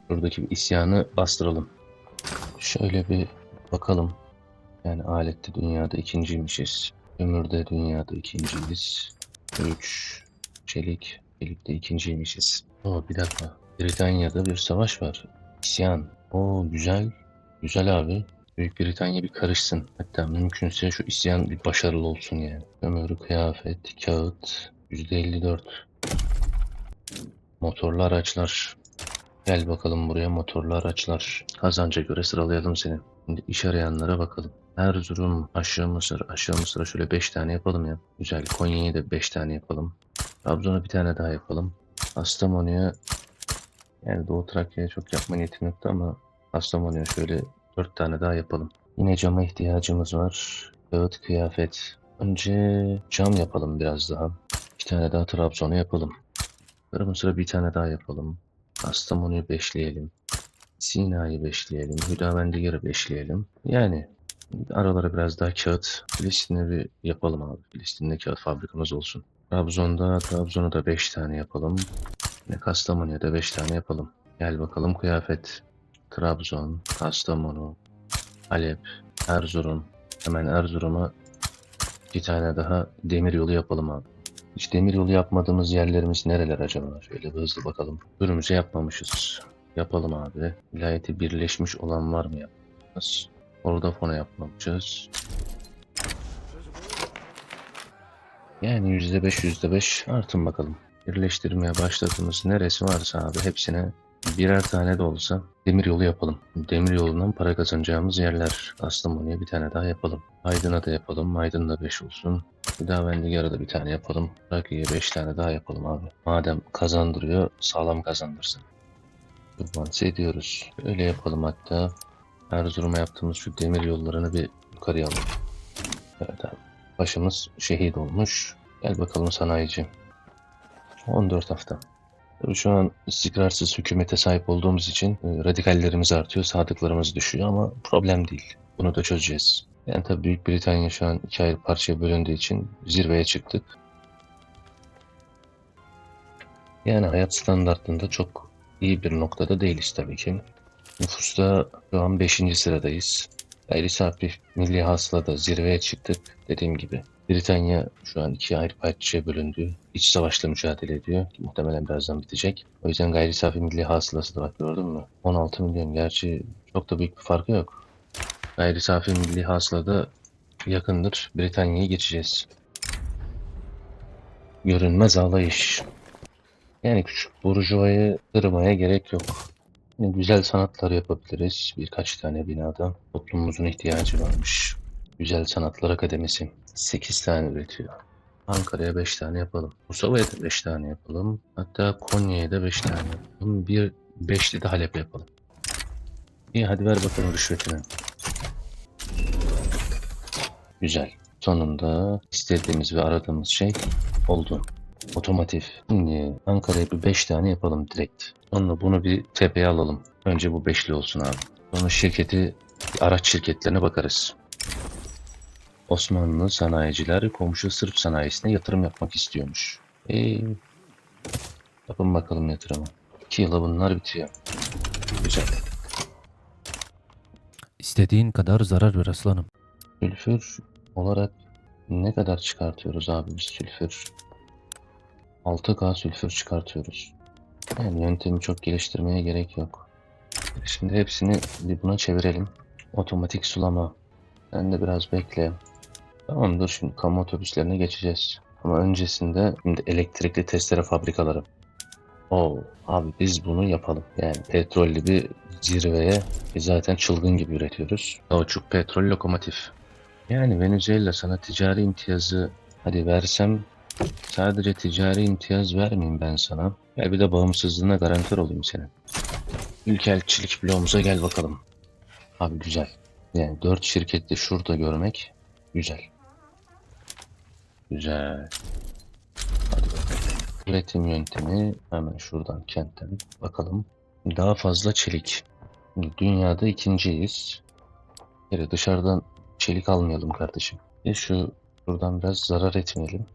Buradaki bir isyanı bastıralım. Şöyle bir bakalım. Yani alette dünyada ikinciymişiz. Ömürde dünyada ikinciyiz. 3. Çelikte ikinciymişiz. Bir dakika. Britanya'da bir savaş var. İsyan. Güzel. Güzel abi. Büyük Britanya bir karışsın. Hatta mümkünse şu isyan bir başarılı olsun yani. Kömür, kıyafet, kağıt, %54. Motorlu araçlar. Gel bakalım buraya, motorlu araçlar. Kazanca göre sıralayalım seni. Şimdi iş arayanlara bakalım. Erzurum, Aşağı Mısır. Aşağı Mısır'a şöyle 5 tane yapalım ya. Güzel. Konya'ya da 5 tane yapalım. Trabzon'a bir tane daha yapalım. Kastamonu'ya, yani Doğu Trakya'ya çok yapma niyetim yoktu ama Kastamonu'ya şöyle 4 tane daha yapalım. Yine cama ihtiyacımız var. Kağıt, kıyafet. Önce cam yapalım biraz daha. 2 tane daha Trabzon'a yapalım. Mısır'a bir tane daha yapalım. Kastamonu'yu beşleyelim. Sina'yı beşleyelim. Hüdavendigar'ı beşleyelim. Yani aralara biraz daha kağıt. Filistin'e bir yapalım abi. Filistin'de kağıt fabrikamız olsun. Trabzon'a da 5 tane yapalım. Ve Kastamonu'ya da 5 tane yapalım. Gel bakalım kıyafet. Trabzon, Kastamonu, Halep, Erzurum. Hemen Erzurum'a 2 tane daha demiryolu yapalım abi. Hiç demiryolu yapmadığımız yerlerimiz nereler acaba? Şöyle bir hızlı bakalım. Ürümüzü yapmamışız. Yapalım abi. Vilayeti birleşmiş olan var mı yapmamız? Vodafone'a yapmamışız. Yani %5 artın bakalım. Birleştirmeye başladığımız neresi varsa abi hepsine birer tane de olsa demiryolu yapalım. Demiryolundan para kazanacağımız yerler. Kastamonu'ya bir tane daha yapalım. Aydın'a da yapalım. Aydın'da 5 olsun. Hüdavendigar'a da bir tane yapalım. Trakya'ya 5 tane daha yapalım abi. Madem kazandırıyor, sağlam kazandırsın. Kurbansı ediyoruz. Öyle yapalım hatta. Erzurum'a yaptığımız şu demir yollarını bir yukarıya alalım. Evet abi. Başımız şehit olmuş. Gel bakalım sanayici. 14 hafta. Tabii şu an istikrarsız hükümete sahip olduğumuz için radikallerimiz artıyor, sadıklarımız düşüyor ama problem değil. Bunu da çözeceğiz. Yani tabii Büyük Britanya şu an 2 ayrı parçaya bölündüğü için zirveye çıktık. Yani hayat standartında çok iyi bir noktada değiliz tabii ki. Nüfusta şu an 5. sıradayız. Gayri safi milli hasılada zirveye çıktık dediğim gibi. Britanya şu an 2 ayrı parçaya bölündü. İç savaşla mücadele ediyor. Muhtemelen birazdan bitecek. O yüzden gayri safi milli hasılası da bak gördün mü? 16 milyon. Gerçi çok da büyük bir farkı yok. Gayri safi milli hasılada yakındır. Britanya'yı geçeceğiz. Görünmez ağlayış. Yani küçük burjuvayı kırmaya gerek yok. Yine güzel sanatlar yapabiliriz. Birkaç tane binada toplumumuzun ihtiyacı varmış. Güzel Sanatlar Akademisi 8 tane üretiyor. Ankara'ya 5 tane yapalım. Mustafa'ya da 5 tane yapalım. Hatta Konya'ya da 5 tane yapalım. Bir 5'li de Halep'e yapalım. İyi hadi ver bakalım rüşvetini. Güzel. Sonunda istediğimiz ve aradığımız şey oldu. Otomotiv. Şimdi Ankara'ya bir 5 tane yapalım direkt. Sonra bunu bir tepeye alalım. Önce bu 5'li olsun abi. Sonra araç şirketlerine bakarız. Osmanlı sanayiciler komşu Sırp sanayisine yatırım yapmak istiyormuş. Yapın bakalım yatırımı. 2 yıla bunlar bitiyor. Güzel. İstediğin kadar zarar ver aslanım. Sülfür olarak ne kadar çıkartıyoruz abi biz sülfür? 6K sülfür çıkartıyoruz. Yani yöntemi çok geliştirmeye gerek yok. Şimdi hepsini bir buna çevirelim. Otomatik sulama. Sen de biraz bekle. Tamamdır, şimdi kamu otobüslerine geçeceğiz. Ama öncesinde şimdi elektrikli testere fabrikaları. Oo, abi biz bunu yapalım. Yani petrollü bir zirveye zaten çılgın gibi üretiyoruz. Kauçuk petrol lokomotif. Yani Venezuela sana ticari imtiyazı hadi versem, sadece ticari imtiyaz vermeyeyim ben sana. Ya bir de bağımsızlığına garantör olayım senin. Ülkelçilik bloğumuza gel bakalım. Abi güzel. Yani 4 şirketi şurada görmek güzel. Güzel. Hadi bakalım. Üretim yöntemi hemen şuradan kentten bakalım. Daha fazla çelik. Dünyada ikinciyiz. Yani dışarıdan çelik almayalım kardeşim. Şuradan biraz zarar etmeyelim.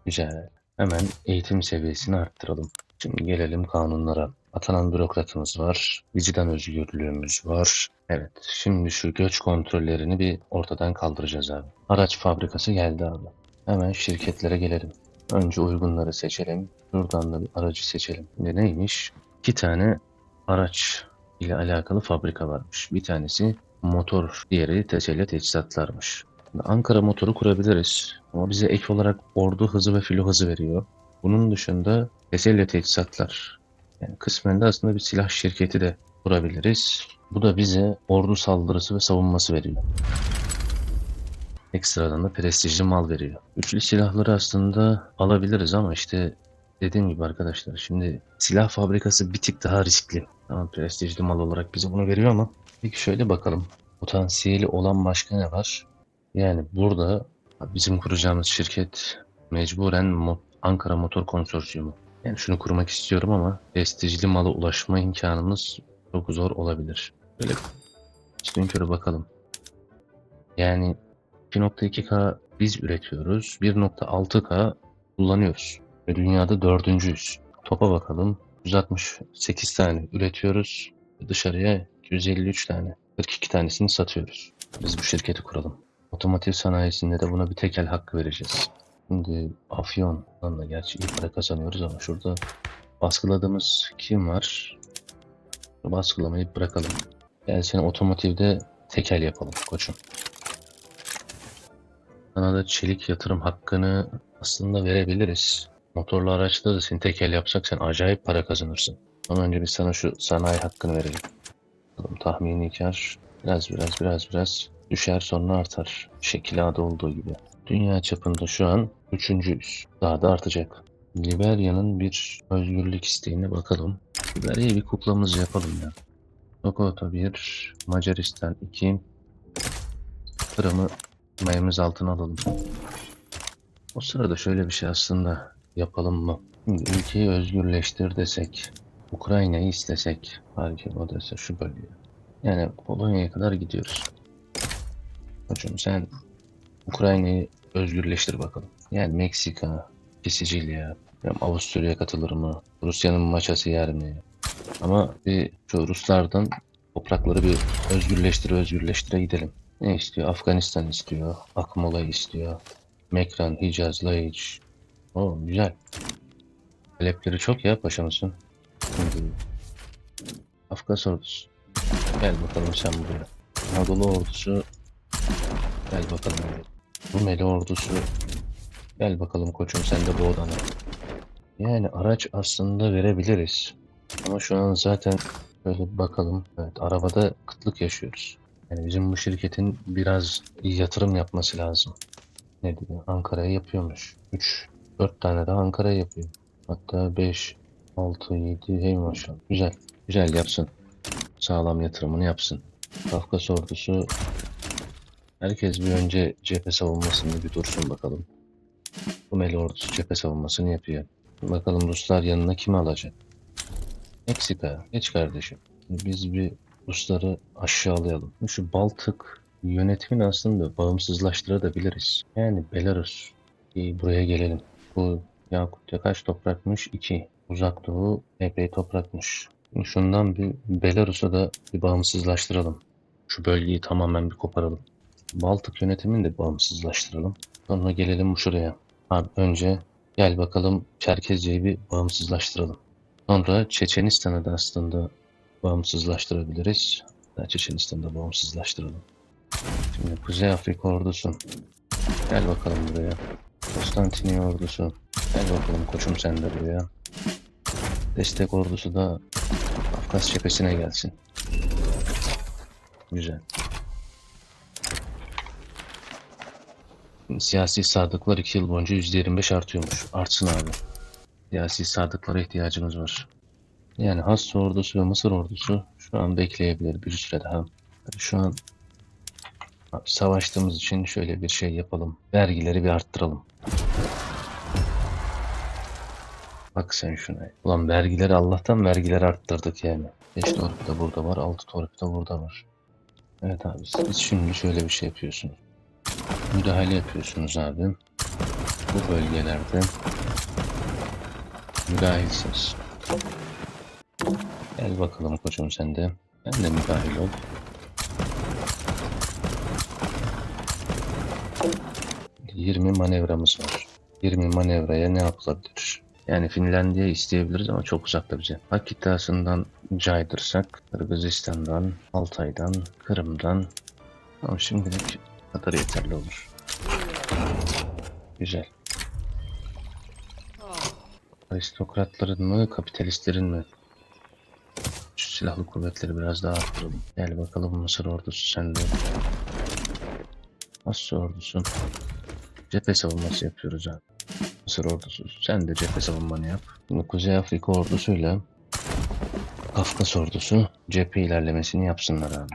Güzel. Hemen eğitim seviyesini arttıralım. Şimdi gelelim kanunlara. Atanan bürokratımız var. Vicdan özgürlüğümüz var. Evet. Şimdi şu göç kontrollerini bir ortadan kaldıracağız abi. Araç fabrikası geldi abi. Hemen şirketlere gelelim. Önce uygunları seçelim. Şuradan da bir aracı seçelim. Şimdi neymiş? 2 tane araç ile alakalı fabrika varmış. Bir tanesi motor, diğeri teselli teçhizatlarmış. Şimdi Ankara motoru kurabiliriz. Ama bize ek olarak ordu hızı ve filo hızı veriyor. Bunun dışında teselli teçhizatlar. Yani kısmen de aslında bir silah şirketi de kurabiliriz. Bu da bize ordu saldırısı ve savunması veriyor. Ekstradan da prestijli mal veriyor. Üçlü silahları aslında alabiliriz ama işte dediğim gibi arkadaşlar, şimdi silah fabrikası bir tık daha riskli. Tamam, prestijli mal olarak bize bunu veriyor ama peki şöyle bakalım. Potansiyeli olan başka ne var? Yani burada bizim kuracağımız şirket mecburen Ankara Motor Konsorsiyumu. Yani şunu kurmak istiyorum ama prestijli mala ulaşma imkanımız çok zor olabilir. Böyle üstün körü bakalım. Yani 2.2K biz üretiyoruz. 1.6K kullanıyoruz. Ve dünyada dördüncüyüz. Topa bakalım. 168 tane üretiyoruz. Dışarıya 253 tane. 42 tanesini satıyoruz. Biz bu şirketi kuralım. Otomotiv sanayisinde de buna bir tekel hakkı vereceğiz. Şimdi Afyon'dan da gerçi iyi para kazanıyoruz ama şurada baskıladığımız kim var? Baskılamayı bırakalım. Yani seni otomotivde tekel yapalım koçum. Sana da çelik yatırım hakkını aslında verebiliriz. Motorlu araçta da seni tekel yapsak sen acayip para kazanırsın. Ama önce biz sana şu sanayi hakkını verelim. Bakalım, tahmini kar biraz düşer, sonra artar. Şekil A'da olduğu gibi. Dünya çapında şu an üçüncüyüz. Daha da artacak. Liberya'nın bir özgürlük isteğine bakalım. Liberya'ya bir kuklamız yapalım ya. Sokoto 1, Macaristan 2, Kırım'ı mayımız altına alalım. O sırada şöyle bir şey aslında yapalım mı? Şimdi ülkeyi özgürleştir desek, Ukrayna'yı istesek, Harkiv Odessa şu bölgeye. Yani Polonya'ya kadar gidiyoruz. Hocam sen Ukrayna'yı özgürleştir bakalım. Yani Meksika, Sicilya, Avusturya katılır mı? Rusya'nın maçası yer mi? Ama bir şu Ruslardan toprakları bir özgürleştire gidelim. Ne istiyor? Afganistan istiyor. Akmola istiyor. Mekran, Hicaz, Laiç. O güzel. Talepleri çok ya paşamızın. Şimdi Afgas ordusu. Gel bakalım sen buraya. Anadolu ordusu. Gel bakalım buraya. Rumeli ordusu. Gel bakalım koçum sen de bu odana. Yani araç aslında verebiliriz. Ama şu an zaten böyle bir bakalım. Evet, arabada kıtlık yaşıyoruz. Yani bizim bu şirketin biraz yatırım yapması lazım. Ne diyor? Ankara'ya yapıyormuş. 4 tane daha Ankara'ya yapıyor. Hatta 5, 6, 7, hey maşallah. Güzel. Güzel yapsın. Sağlam yatırımını yapsın. Kafkas ordusu. Herkes bir önce cephe savunmasını bir dursun bakalım. Rumeli ordusu cephe savunmasını yapıyor. Bakalım Ruslar yanına kimi alacak? Meksika. Geç kardeşim. Biz bir Rusları aşağılayalım. Şu Baltık yönetimini aslında bağımsızlaştırabiliriz. Yani Belarus. Buraya gelelim. Bu Yakutya kaç toprakmış? 2. Uzak Doğu epey toprakmış. Şimdi şundan bir Belarus'a da bir bağımsızlaştıralım. Şu bölgeyi tamamen bir koparalım. Baltık yönetimini de bağımsızlaştıralım. Sonra gelelim şuraya. Abi önce gel bakalım Çerkezce'yi bir bağımsızlaştıralım. Sonra Çeçenistan'ı da aslında bağımsızlaştırabiliriz. Çeçenistan'ı da bağımsızlaştıralım. Şimdi Kuzey Afrika ordusu. Gel bakalım buraya. Konstantiniye ordusu. Gel bakalım koçum sen de buraya. Destek ordusu da Kafkas cephesine gelsin. Güzel. Siyasi sadıklar 2 yıl boyunca %25 artıyormuş. Artsın abi. Siyasi sadıklara ihtiyacımız var. Yani Haçlı ordusu ve Mısır ordusu şu an bekleyebilir bir süre daha. Şu an savaştığımız için şöyle bir şey yapalım. Vergileri bir arttıralım. Bak sen şuna. Ulan vergileri Allah'tan vergileri arttırdık yani. 5 torpil de burada var, 6 torpil de burada var. Evet abi, siz şimdi şöyle bir şey yapıyorsunuz. Müdahale yapıyorsunuz abi. Bu bölgelerde müdahilsiniz. Gel bakalım koçum sen de. Ben de müdahil ol. ...20 manevramız var. 20 manevraya ne yapılabilir? Yani Finlandiya isteyebiliriz ama çok uzakta bize. Hak iddiasından caydırsak Kırgızistan'dan, Altay'dan, Kırım'dan. Ama şimdilik bu kadar yeterli olur. Güzel. Aristokratların mı, kapitalistlerin mi? Şu silahlı kuvvetleri biraz daha arttıralım. Gel bakalım Mısır ordusu sende. Asya ordusu. Cephe savunması yapıyoruz abi. Mısır ordusu. Sen de cephe savunmanı yap. Şimdi Kuzey Afrika ordusuyla Kafkas ordusu cephe ilerlemesini yapsınlar abi.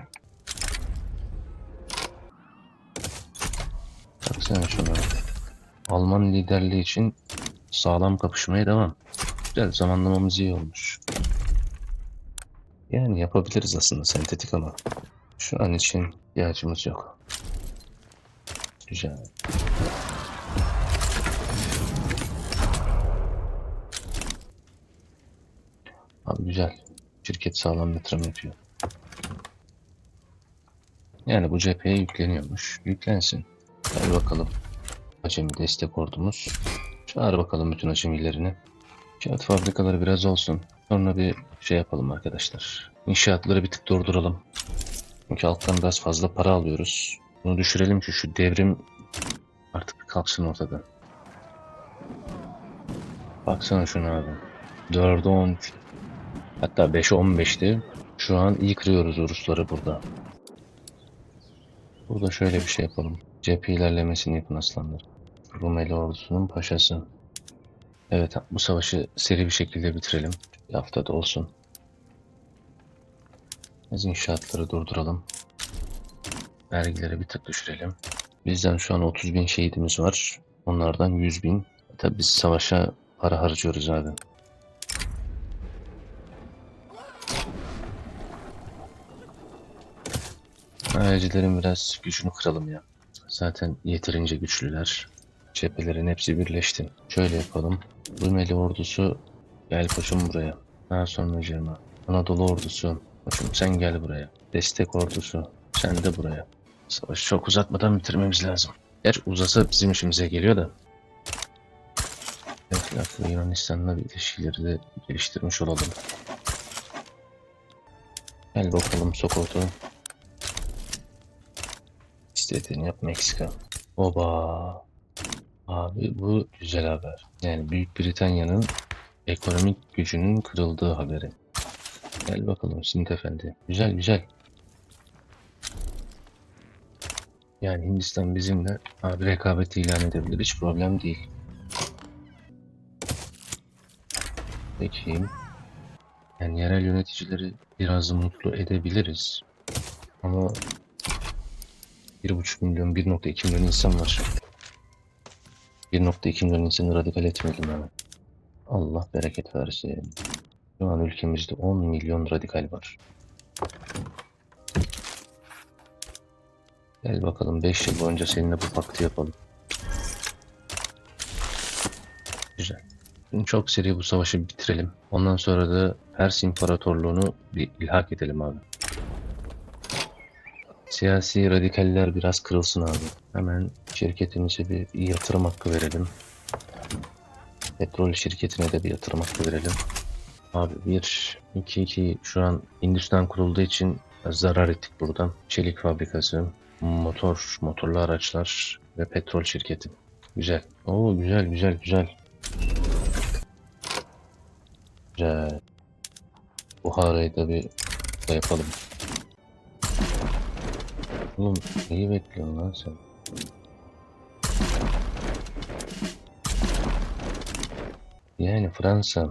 Baksana şuna. Alman liderliği için sağlam kapışmaya devam. Güzel, zamanlamamız iyi olmuş. Yani yapabiliriz aslında sentetik ama şu an için ihtiyacımız yok. Güzel. Abi güzel. Şirket sağlam yatırım yapıyor. Yani bu cepheye yükleniyormuş. Yüklensin. Hadi bakalım. Acemi destek ordumuz. Çağır bakalım bütün acemilerini. Kağıt fabrikaları biraz olsun. Sonra bir şey yapalım arkadaşlar. İnşaatları bir tık durduralım. Çünkü alttan biraz fazla para alıyoruz. Bunu düşürelim ki şu devrim artık kalksın ortadan. Baksana şuna abi. 4'e 10, hatta 5'e 15'ti. Şu an iyi kırıyoruz Rusları burada. Burada şöyle bir şey yapalım. Cephe ilerlemesini yapın aslanlar. Rumeli ordusunun paşası. Evet, bu savaşı seri bir şekilde bitirelim. Bir haftada olsun. Biz inşaatları durduralım. Vergileri bir tık düşürelim. Bizden şu an 30.000 şehidimiz var. Onlardan 100.000. Tabi biz savaşa para harcıyoruz abi. Ailecilerin biraz gücünü kıralım ya. Zaten yeterince güçlüler. Cephelerin hepsi birleşti. Şöyle yapalım. Rumeli ordusu gel koçum buraya. Daha sonra Cerma. Anadolu ordusu. Koçum sen gel buraya. Destek ordusu. Sen de buraya. Savaşı çok uzatmadan bitirmemiz lazım. Gerçi uzasa bizim işimize geliyor da. Evet, lafı Yunanistan'la bir ilişkileri de geliştirmiş olalım. Gel bakalım Sokoto. İstediğini yap Meksika. Oba. Abi bu güzel haber. Yani Büyük Britanya'nın ekonomik gücünün kırıldığı haberi. Gel bakalım Sint Efendi. Güzel güzel. Yani Hindistan bizimle abi rekabeti ilan edebilir. Hiç problem değil. Peki. Yani yerel yöneticileri biraz mutlu edebiliriz. Ama 1,5 milyon, 1,2 milyon insan var. 1,2 milyon insanı radikal etmeyelim hemen. Allah bereket versin. Şu an ülkemizde 10 milyon radikal var. Gel bakalım 5 yıl boyunca seninle bu paktı yapalım. Güzel. Şimdi çok seri bu savaşı bitirelim. Ondan sonra da Pers İmparatorluğunu bir ilhak edelim abi. Siyasi radikaller biraz kırılsın abi. Hemen şirketimize bir yatırım hakkı verelim. Petrol şirketine de bir yatırım hakkı verelim. Abi 1, 2 şu an Hindistan kurulduğu için zarar ettik buradan. Çelik fabrikası, motorlu araçlar ve petrol şirketi. Güzel. Oo güzel güzel güzel. Güzel. Buhara'yı da bir da yapalım. Oğlum neyi bekliyorsun lan sen? Yani Fransa,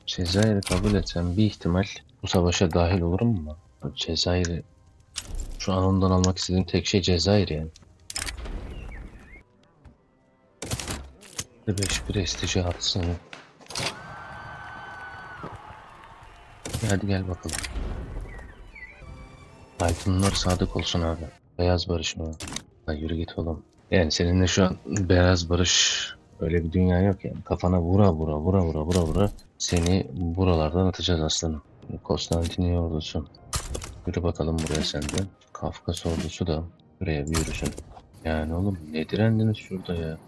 Cezayir'i kabul etsem bir ihtimal bu savaşa dahil olur mu? Cezayir'i şu an ondan almak istediğim tek şey Cezayir yani. 5 prestiji atsın. Hadi gel bakalım. Tayfunlar sadık olsun abi. Beyaz barış mı? Ha, yürü git oğlum. Yani seninle şu an beyaz barış öyle bir dünya yok yani. Kafana vura seni buralardan atacağız aslanım. Konstantiniye ordusu. Yürü bakalım buraya sen de. Kafkas ordusu da buraya bir yürüsün. Yani oğlum ne direndiniz şurada ya?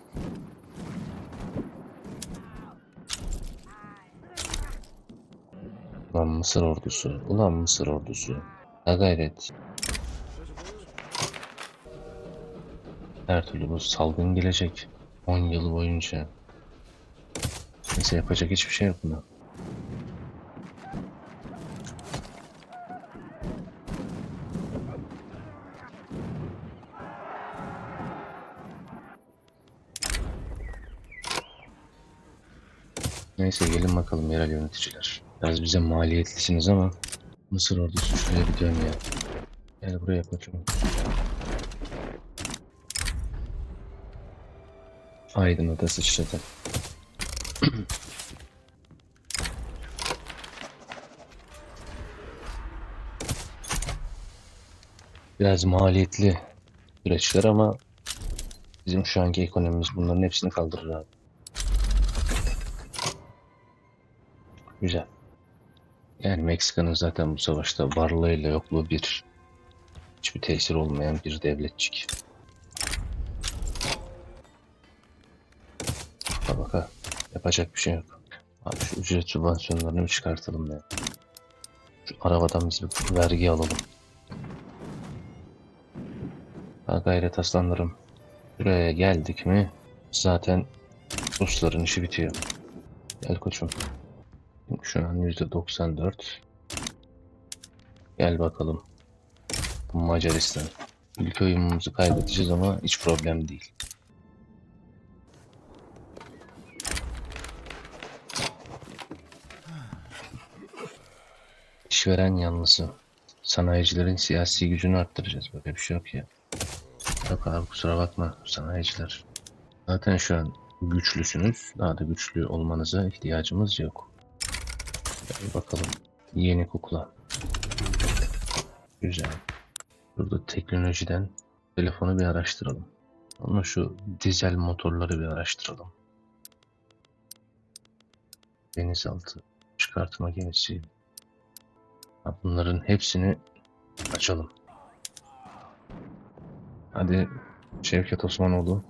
Ulan Mısır ordusu. Ulan Mısır ordusu. Ha gayret. Her türlü bu salgın gelecek. 10 yıl boyunca. Neyse yapacak hiçbir şey yok buna. Neyse gelin bakalım yerel yöneticiler. Biraz bize maliyetlisiniz ama Mısır ordusu şuraya bir dön ya. Gel buraya koçum. Aydın'a da sıçradı. Biraz maliyetli süreçler ama bizim şu anki ekonomimiz bunların hepsini kaldırır abi. Güzel. Yani Meksika'nın zaten bu savaşta varlığıyla yokluğu bir. Hiçbir tesir olmayan bir devletçik. Bak, yapacak bir şey yok. Abi şu ücret sübvansiyonlarını bir çıkartalım ya. Şu arabadan biz bir vergi alalım. Ha gayret aslanlarım. Buraya geldik mi zaten Rusların işi bitiyor. Gel koçum. Şu an %94. Gel bakalım. Macaristan. Ülke uyumumuzu kaybedeceğiz ama hiç problem değil. İşveren yanlısı. Sanayicilerin siyasi gücünü arttıracağız. Böyle bir şey yok ya. Yok abi kusura bakma sanayiciler. Zaten şu an güçlüsünüz. Daha da güçlü olmanıza ihtiyacımız yok. Gel bakalım. Yeni kukla. Güzel. Burada teknolojiden telefonu bir araştıralım. Ama şu dizel motorları bir araştıralım. Denizaltı çıkartma gemisi. Bunların hepsini açalım. Hadi Şevket Osmanoğlu.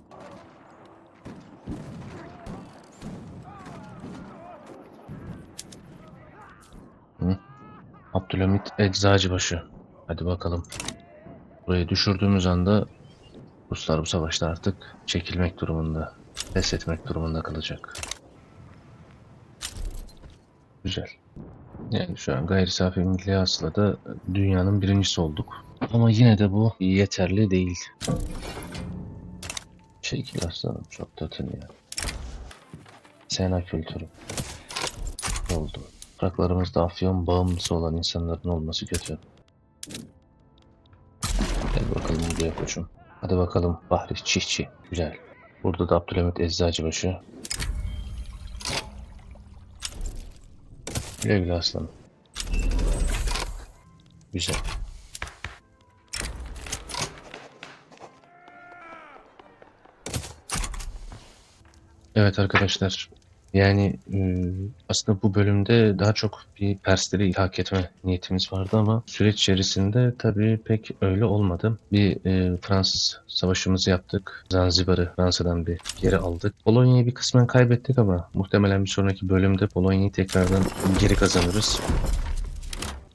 Hı? Abdülhamit Eczacıbaşı. Hadi bakalım. Burayı düşürdüğümüz anda Ruslar bu savaşta artık çekilmek durumunda, pes etmek durumunda kalacak. Güzel. Yani şu an gayri safi milli hasılada dünyanın birincisi olduk. Ama yine de bu yeterli değil. Şekil aslanım çok tatlı ya. Sena kültürü. Oldu. Topraklarımızda afyon bağımlısı olan insanların olması kötü. Gel bakalım buraya koçum. Hadi bakalım Bahri Çiftçi. Güzel. Burada da Abdülhamit Eczacıbaşı. Güle güle aslanım. Güzel. Evet arkadaşlar. Yani aslında bu bölümde daha çok bir Persleri ilhak etme niyetimiz vardı ama süreç içerisinde tabii pek öyle olmadı. Bir Fransız savaşımızı yaptık. Zanzibar'ı Fransa'dan bir geri aldık. Polonya'yı bir kısmen kaybettik ama muhtemelen bir sonraki bölümde Polonya'yı tekrardan geri kazanırız.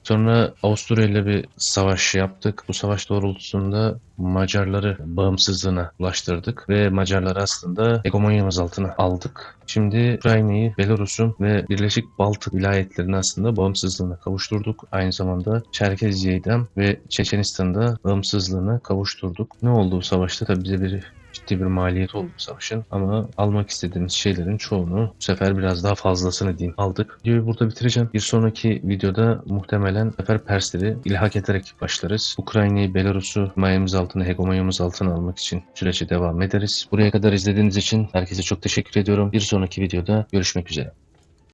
Sonra Avusturya ile bir savaş yaptık. Bu savaş doğrultusunda Macarları bağımsızlığına ulaştırdık ve Macarları aslında hegemonyamız altına aldık. Şimdi Ukrayna'yı, Belarus'un ve Birleşik Baltık vilayetlerini aslında bağımsızlığına kavuşturduk. Aynı zamanda Çerkeziyye'den ve Çeçenistan'da bağımsızlığına kavuşturduk. Ne oldu bu savaşta? Tabii bize ciddi bir maliyet oldu bu savaşın ama almak istediğimiz şeylerin çoğunu bu sefer biraz daha fazlasını diyeyim aldık. Videoyu burada bitireceğim. Bir sonraki videoda muhtemelen bu sefer Persleri ilhak ederek başlarız. Ukrayna'yı, Belarus'u himayemiz altına, hegemonyamız altına almak için sürece devam ederiz. Buraya kadar izlediğiniz için herkese çok teşekkür ediyorum. Bir sonraki videoda görüşmek üzere.